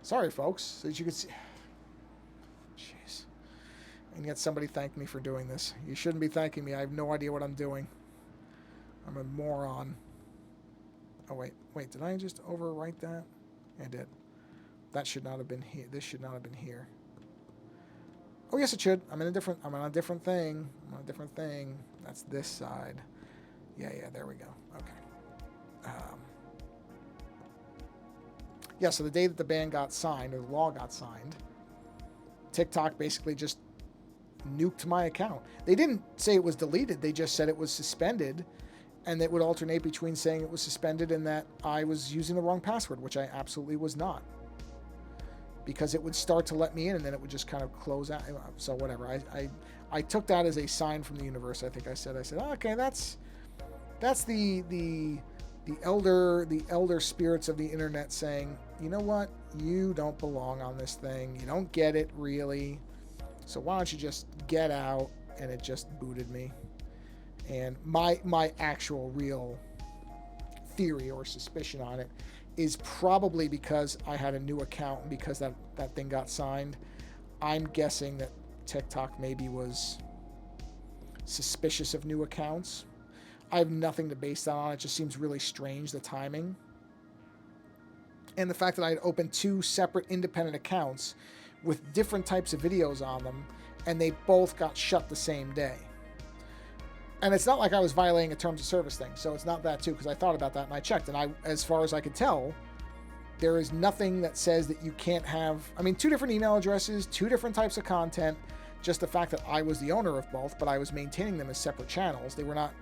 Sorry, folks. So that you could see. Jeez. And yet somebody thanked me for doing this. You shouldn't be thanking me. I have no idea what I'm doing. I'm a moron. Oh, wait. Did I just overwrite that? I did. That should not have been here. This should not have been here. Oh, yes, it should. I'm on a different thing. I'm on a different thing. That's this side. Yeah, there we go. Okay. Yeah, so the day that the ban got signed, or the law got signed, TikTok basically just nuked my account. They didn't say it was deleted. They just said it was suspended, and it would alternate between saying it was suspended and that I was using the wrong password, which I absolutely was not. Because it would start to let me in, and then it would just kind of close out. So whatever. I took that as a sign from the universe. I think I said, oh, okay, that's the elder spirits of the internet saying, you know what, you don't belong on this thing. You don't get it really. So why don't you just get out? And it just booted me. And my actual real theory or suspicion on it is probably because I had a new account and because that thing got signed. I'm guessing that TikTok maybe was suspicious of new accounts. I have nothing to base that on. It just seems really strange, the timing. And the fact that I had opened 2 separate independent accounts with different types of videos on them, and they both got shut the same day. And it's not like I was violating a terms of service thing, so it's not that too, because I thought about that and I checked, and as far as I could tell, there is nothing that says that you can't have, 2 different email addresses, 2 different types of content, just the fact that I was the owner of both, but I was maintaining them as separate channels. They were not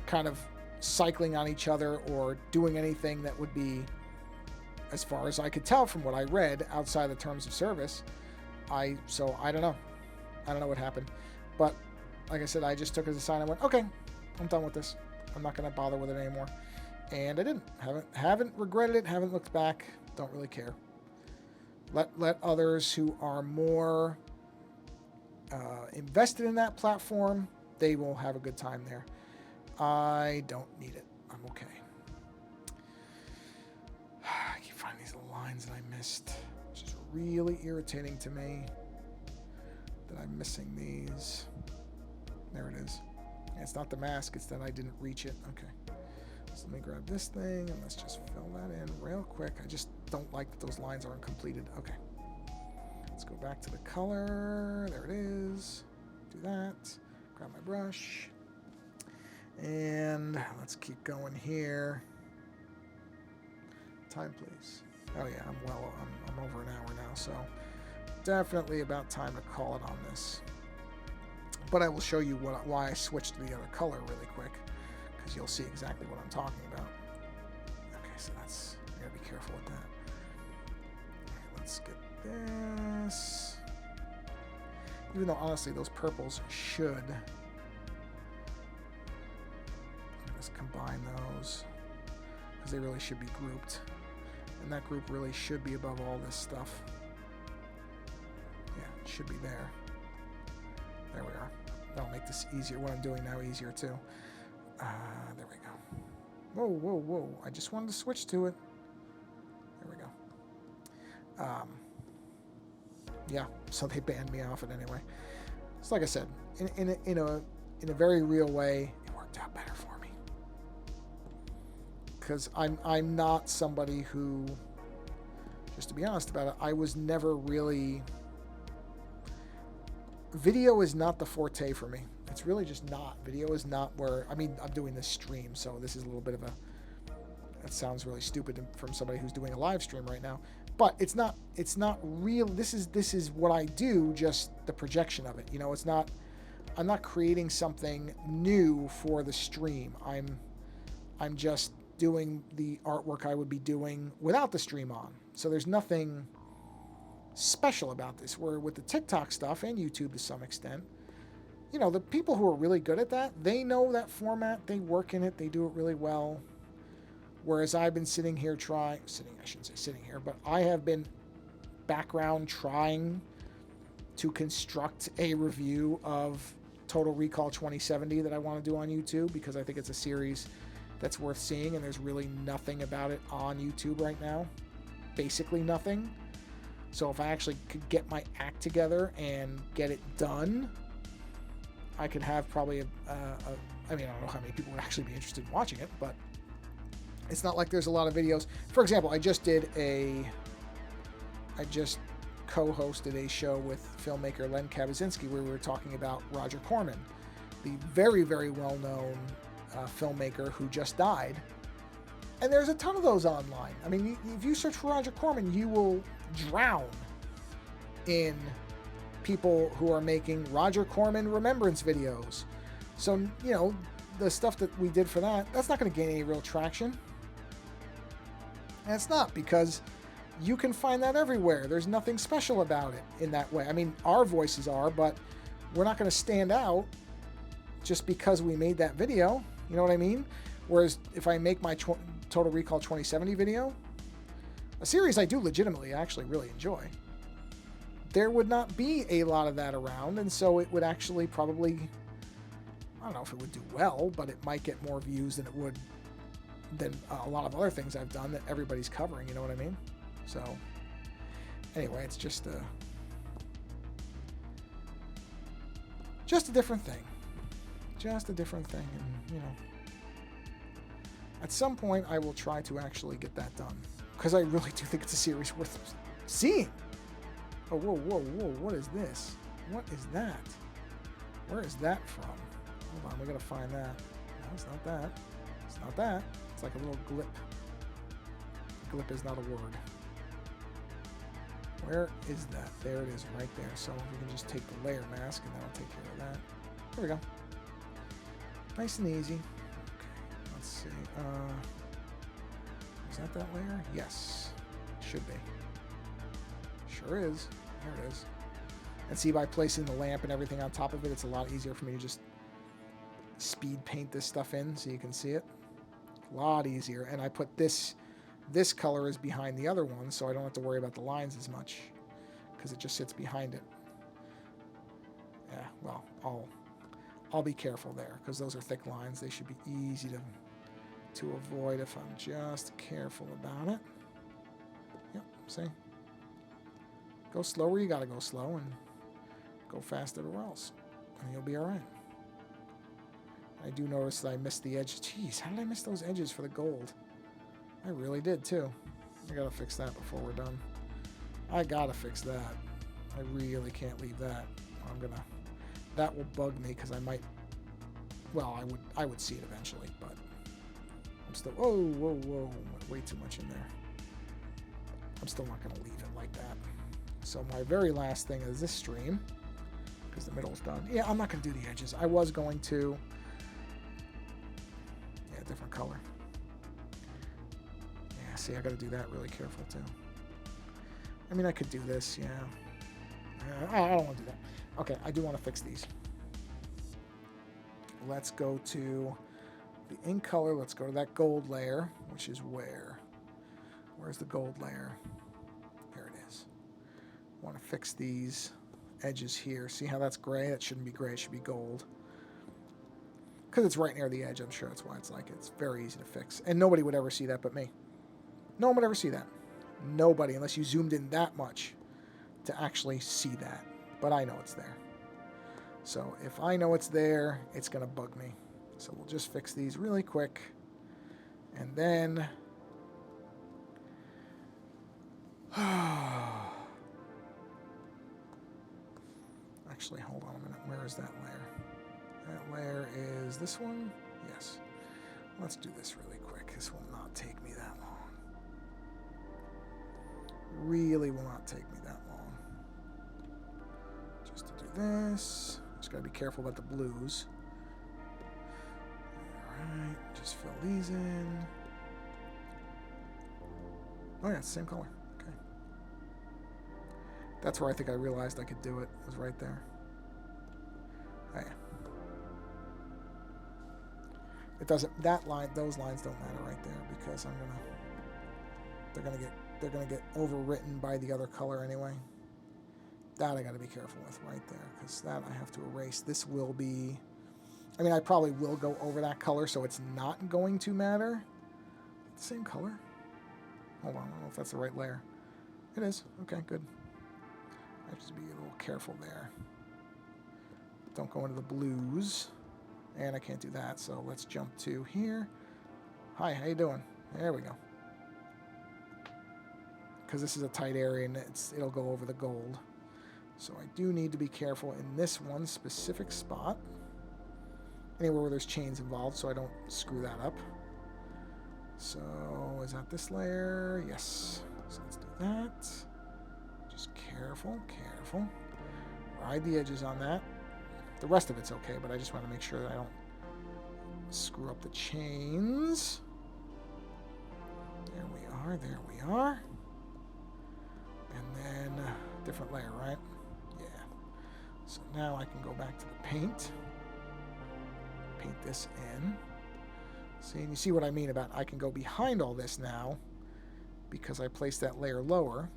kind of cycling on each other or doing anything that would be, as far as I could tell from what I read, outside the terms of service. So I don't know. I don't know what happened. But like I said, I just took it as a sign. I went, okay, I'm done with this. I'm not going to bother with it anymore. And I didn't. Haven't regretted it. Haven't looked back. Don't really care. Let others who are more invested in that platform, they will have a good time there. I don't need it. I'm okay. I keep finding these little lines that I missed, which is really irritating to me that I'm missing these. There it is. It's not the mask, it's that I didn't reach it. Okay. So let me grab this thing and let's just fill that in real quick. I just don't like that those lines aren't completed. Okay. Let's go back to the color. There it is. Do that. Grab my brush. And let's keep going here. Time, please. Oh yeah, I'm over an hour now, so definitely about time to call it on this. But I will show you why I switched to the other color really quick, because you'll see exactly what I'm talking about. Okay, so that's, I gotta be careful with that. Okay, let's get this. Even though honestly those purples should, let's combine those, because they really should be grouped. And that group really should be above all this stuff. Yeah, it should be there. There we are. That'll make this easier. What I'm doing now easier too. There we go. Whoa, whoa, whoa. I just wanted to switch to it. There we go. Yeah, so they banned me off it anyway. So like I said, in a very real way, it worked out better for me. Because I'm not somebody who, just to be honest about it, I was never really, video is not the forte for me. It's really just not. Video is not where, I'm doing this stream, so this is a little bit of a, that sounds really stupid from somebody who's doing a live stream right now, but it's not real. This is what I do, just the projection of it. It's not, I'm not creating something new for the stream. I'm just doing the artwork I would be doing without the stream on. So there's nothing special about this. Where with the TikTok stuff and YouTube to some extent, you know, the people who are really good at that, they know that format, they work in it, they do it really well. Whereas I've been sitting here I shouldn't say sitting here, but I have been background trying to construct a review of Total Recall 2070 that I want to do on YouTube, because I think it's a series that's worth seeing, and there's really nothing about it on YouTube right now. Basically nothing. So if I actually could get my act together and get it done, I could have probably I mean, I don't know how many people would actually be interested in watching it, but it's not like there's a lot of videos. For example, I just co-hosted a show with filmmaker Len Kabaczynski where we were talking about Roger Corman, the very, very well-known filmmaker who just died. And there's a ton of those online. I mean, if you search for Roger Corman, you will drown in people who are making Roger Corman remembrance videos. So, you know, the stuff that we did for that, that's not going to gain any real traction. And it's not, because you can find that everywhere. There's nothing special about it in that way. I mean, our voices are, but we're not going to stand out just because we made that video. You know what I mean? Whereas if I make my Total Recall 2070 video, a series I do legitimately actually really enjoy, there would not be a lot of that around, and so it would actually probably, I don't know if it would do well, but it might get more views than it would than a lot of other things I've done that everybody's covering, you know what I mean? So anyway, it's just a different thing. Just a different thing. And, you know, at some point I will try to actually get that done, because I really do think it's a series worth seeing. Oh, whoa, whoa, whoa, what is this? What is that? Where is that from? Hold on, we gotta find that. No, it's not that. It's not that. It's like a little glip. Glip is not a word. Where is that? There it is, right there. So we can just take the layer mask, and that'll take care of that. There we go. Nice and easy. Okay, let's see. Is that layer? Yes. Should be. Sure is. There it is. And see, by placing the lamp and everything on top of it, it's a lot easier for me to just speed paint this stuff in so you can see it. A lot easier. And I put this color is behind the other one, so I don't have to worry about the lines as much, because it just sits behind it. Yeah, well, I'll be careful there, because those are thick lines. They should be easy to avoid if I'm just careful about it. Yep, see? Go slow where you gotta go slow, and go fast everywhere else, and you'll be all right. I do notice that I missed the edge. Jeez, how did I miss those edges for the gold? I really did, too. I gotta fix that before we're done. I gotta fix that. I really can't leave that. That will bug me, because I might, well, I would see it eventually, but I'm still, whoa, way too much in there. I'm still not gonna leave it like that. So my very last thing is this stream, because the middle's done. Yeah, I'm not gonna do the edges. I was going to, yeah, different color. Yeah, see, I gotta do that really careful too. I mean, I could do this, yeah. I don't want to do that. Okay, I do want to fix these. Let's go to the ink color. Let's go to that gold layer, which is where? Where's the gold layer? There it is. I want to fix these edges here. See how that's gray? That shouldn't be gray. It should be gold. Because it's right near the edge, I'm sure that's why it's like it. It's very easy to fix. And nobody would ever see that but me. No one would ever see that. Nobody, unless you zoomed in that much to actually see that. But I know it's there. So if I know it's there, it's going to bug me. So we'll just fix these really quick. And then actually, hold on a minute. Where is that layer? That layer is this one? Yes. Let's do this really quick. This will not take me that long. Really will not take me that long. Just to do this. Just Got to be careful about the blues. Alright, just fill these in. Oh yeah, it's the same color. Okay. That's where I think I realized I could do it. Was right there. Oh yeah. It doesn't. That line, those lines don't matter right there because they're gonna get overwritten by the other color anyway. That I got to be careful with right there because that I have to erase. This will be. I mean, I probably will go over that color, so it's not going to matter. Same color. Hold on, I don't know if that's the right layer. It is. Okay, good. I have to be a little careful there. Don't go into the blues. And I can't do that, so let's jump to here. Hi, how you doing? There we go. Because this is a tight area and it'll go over the gold. So I do need to be careful in this one specific spot. Anywhere where there's chains involved so I don't screw that up. So, is that this layer? Yes. So let's do that. Just careful, careful. Ride the edges on that. The rest of it's okay, but I just want to make sure that I don't screw up the chains. There we are, there we are. And then, different layer, right? Yeah. So now I can go back to the paint. Paint this in. See, and you see what I mean about I can go behind all this now because I placed that layer lower.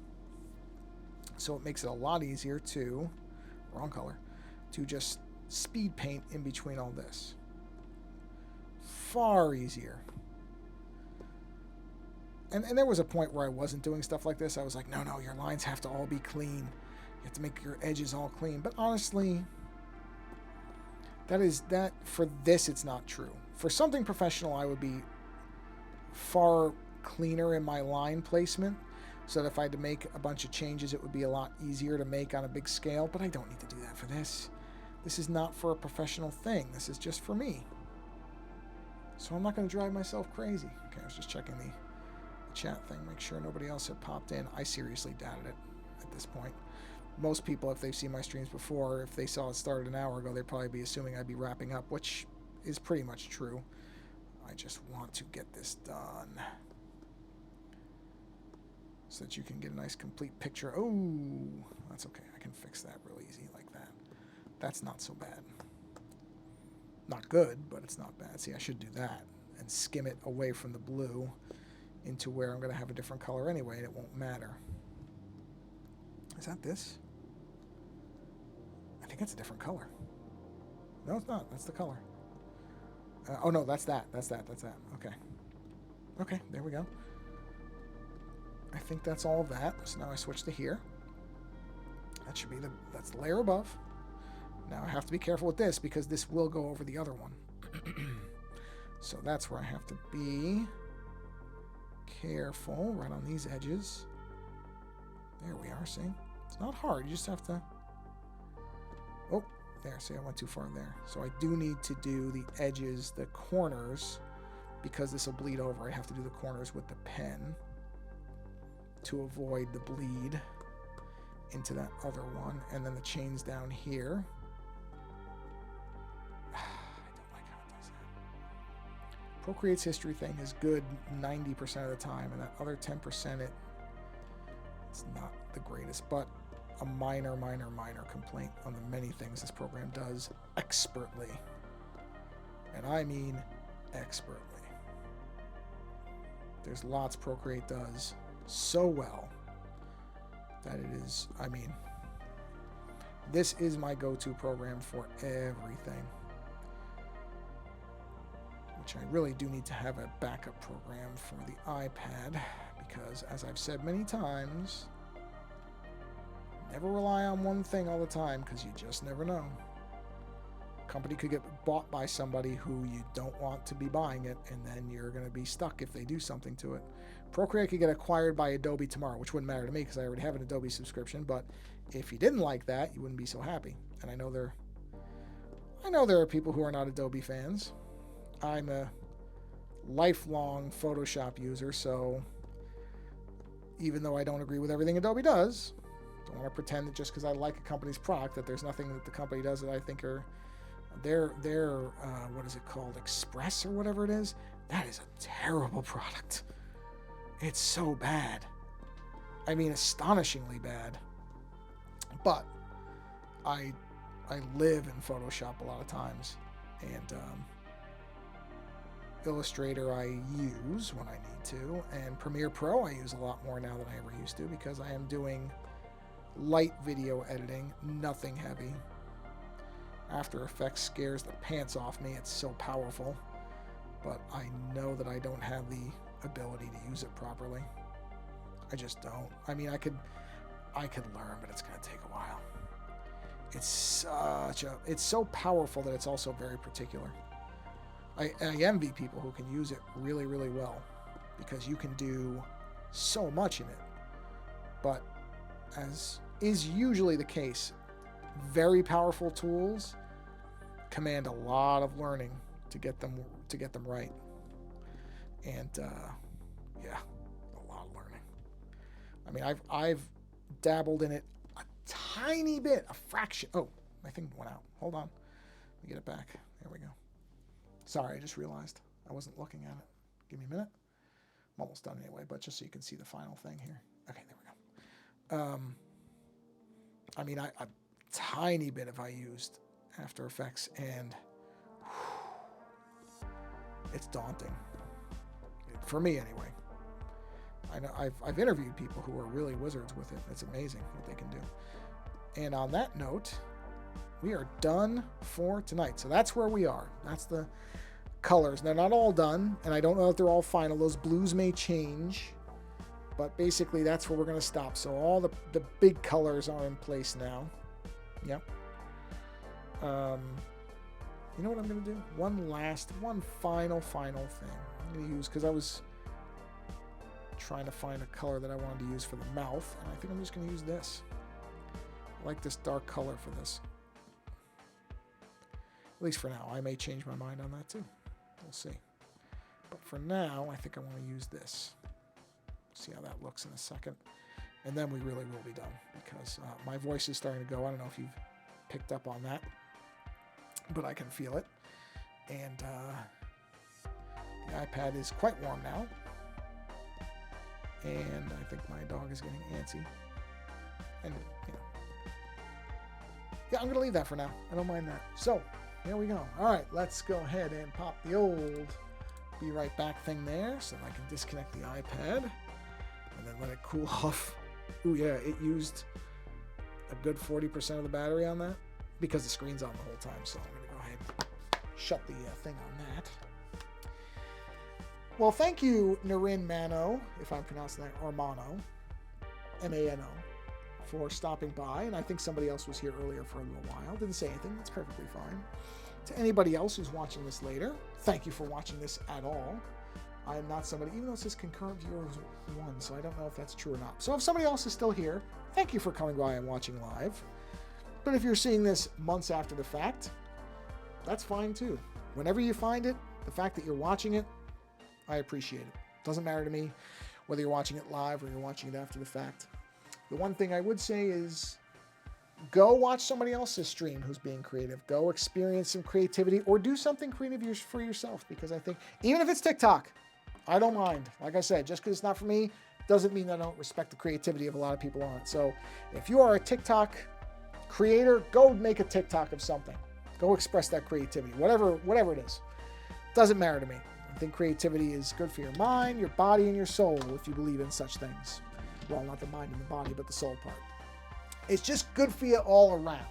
So it makes it a lot easier to, wrong color, to just speed paint in between all this. Far easier. And there was a point where I wasn't doing stuff like this. I was like, no, your lines have to all be clean. You have to make your edges all clean. But honestly, that for this, it's not true. For something professional, I would be far cleaner in my line placement so that if I had to make a bunch of changes, it would be a lot easier to make on a big scale. But I don't need to do that for this. This is not for a professional thing. This is just for me. So I'm not going to drive myself crazy. Okay, I was just checking the chat thing, make sure nobody else had popped in. I seriously doubted it at this point. Most people, if they've seen my streams before, if they saw it started an hour ago, they'd probably be assuming I'd be wrapping up, which is pretty much true. I just want to get this done so that you can get a nice complete picture. Oh, that's okay. I can fix that real easy like that. That's not so bad. Not good, but it's not bad. See, I should do that and skim it away from the blue into where I'm going to have a different color anyway, and it won't matter. Is that this? I think it's a different color. No, it's not. That's the color. Oh, no, that's that. That's that. Okay. Okay, there we go. I think that's all of that. So now I switch to here. That should be that's the layer above. Now I have to be careful with this because this will go over the other one. So that's where I have to be careful right on these edges. There we are, see? It's not hard, you just have to... Oh, there, see, I went too far there. So I do need to do the edges, the corners, because this will bleed over. I have to do the corners with the pen to avoid the bleed into that other one. And then the chains down here. I don't like how it does that. Procreate's history thing is good 90% of the time, and that other 10%, it's not the greatest, but a minor complaint on the many things this program does expertly. And I mean expertly. There's lots Procreate does so well that it is, I mean, this is my go-to program for everything. Which I really do need to have a backup program for the iPad because, as I've said many times, never rely on one thing all the time because you just never know. A company could get bought by somebody who you don't want to be buying it, and then you're going to be stuck if they do something to it. Procreate could get acquired by Adobe tomorrow, which wouldn't matter to me because I already have an Adobe subscription, but if you didn't like that, you wouldn't be so happy. And I know there are people who are not Adobe fans. I'm a lifelong Photoshop user, so even though I don't agree with everything Adobe does, don't want to pretend that just because I like a company's product that there's nothing that the company does that I think are their what is it called, Express or whatever it is. That is a terrible product. It's so bad. I mean, astonishingly bad. But I live in Photoshop a lot of times, and Illustrator I use when I need to, and Premiere Pro I use a lot more now than I ever used to because I am doing light video editing, nothing heavy. After Effects scares the pants off me. It's so powerful, but I know that I don't have the ability to use it properly. I just don't. I mean, I could learn, but it's going to take a while. It's so powerful that it's also very particular. I envy people who can use it really, really well because you can do so much in it. But as is usually the case, very powerful tools command a lot of learning to get them right. And yeah, a lot of learning. I mean, I've dabbled in it a tiny bit, a fraction. Oh, my thing went out. Hold on. Let me get it back. There we go. Sorry, I just realized I wasn't looking at it. Give me a minute. I'm almost done anyway, but just so you can see the final thing here. Okay, there we go. I mean, a tiny bit have I used After Effects, and it's daunting. For me, anyway. I know I've interviewed people who are really wizards with it. It's amazing what they can do. And on that note, we are done for tonight. So that's where we are. That's the colors. They're not all done, and I don't know if they're all final. Those blues may change, but basically that's where we're going to stop. So all the big colors are in place now. Yep. You know what I'm going to do? One final thing I'm going to use, because I was trying to find a color that I wanted to use for the mouth, and I think I'm just going to use this. I like this dark color for this. At least for now. I may change my mind on that too. We'll see. But for now, I think I want to use this. See how that looks in a second. And then we really will be done, because my voice is starting to go. I don't know if you've picked up on that, but I can feel it. And the iPad is quite warm now. And I think my dog is getting antsy. And, you know. Yeah, I'm going to leave that for now. I don't mind that. So, there we go. All right, let's go ahead and pop the old be right back thing there so that I can disconnect the iPad and then let it cool off. Ooh, yeah, it used a good 40% of the battery on that because the screen's on the whole time. So I'm going to go ahead and shut the thing on that. Well, thank you, Narin Mano, if I'm pronouncing that, or Mano, M-A-N-O, for stopping by. And I think somebody else was here earlier for a little while. Didn't say anything. That's perfectly fine. To anybody else who's watching this later, thank you for watching this at all. I am not somebody, even though it says concurrent viewers 1, so I don't know if that's true or not. So if somebody else is still here, thank you for coming by and watching live. But if you're seeing this months after the fact, that's fine too. Whenever you find it, the fact that you're watching it, I appreciate it. Doesn't matter to me whether you're watching it live or you're watching it after the fact. The one thing I would say is go watch somebody else's stream who's being creative. Go experience some creativity or do something creative for yourself, because I think, even if it's TikTok, I don't mind. Like I said, just because it's not for me doesn't mean that I don't respect the creativity of a lot of people on it. So if you are a TikTok creator, go make a TikTok of something. Go express that creativity, whatever it is. Doesn't matter to me. I think creativity is good for your mind, your body, and your soul if you believe in such things. Well, not the mind and the body, but the soul part. It's just good for you all around.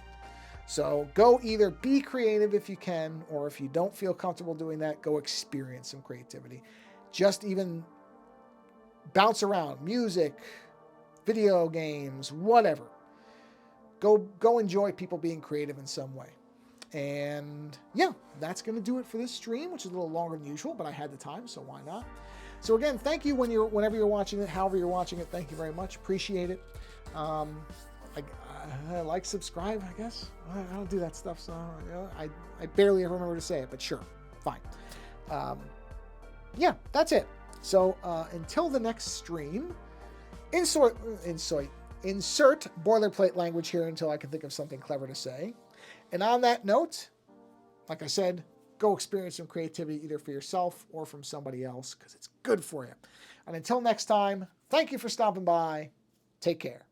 So go either be creative if you can, or if you don't feel comfortable doing that, go experience some creativity. Just even bounce around. Music, video games, whatever. Go enjoy people being creative in some way. And yeah, that's going to do it for this stream, which is a little longer than usual, but I had the time, so why not? So again, thank you whenever you're watching it, however you're watching it. Thank you very much. Appreciate it. I like, subscribe, I guess. I don't do that stuff, so I barely ever remember to say it, but sure, fine. Yeah, that's it. So until the next stream, insert boilerplate language here until I can think of something clever to say. And on that note, like I said, go experience some creativity either for yourself or from somebody else because it's good for you. And until next time, thank you for stopping by. Take care.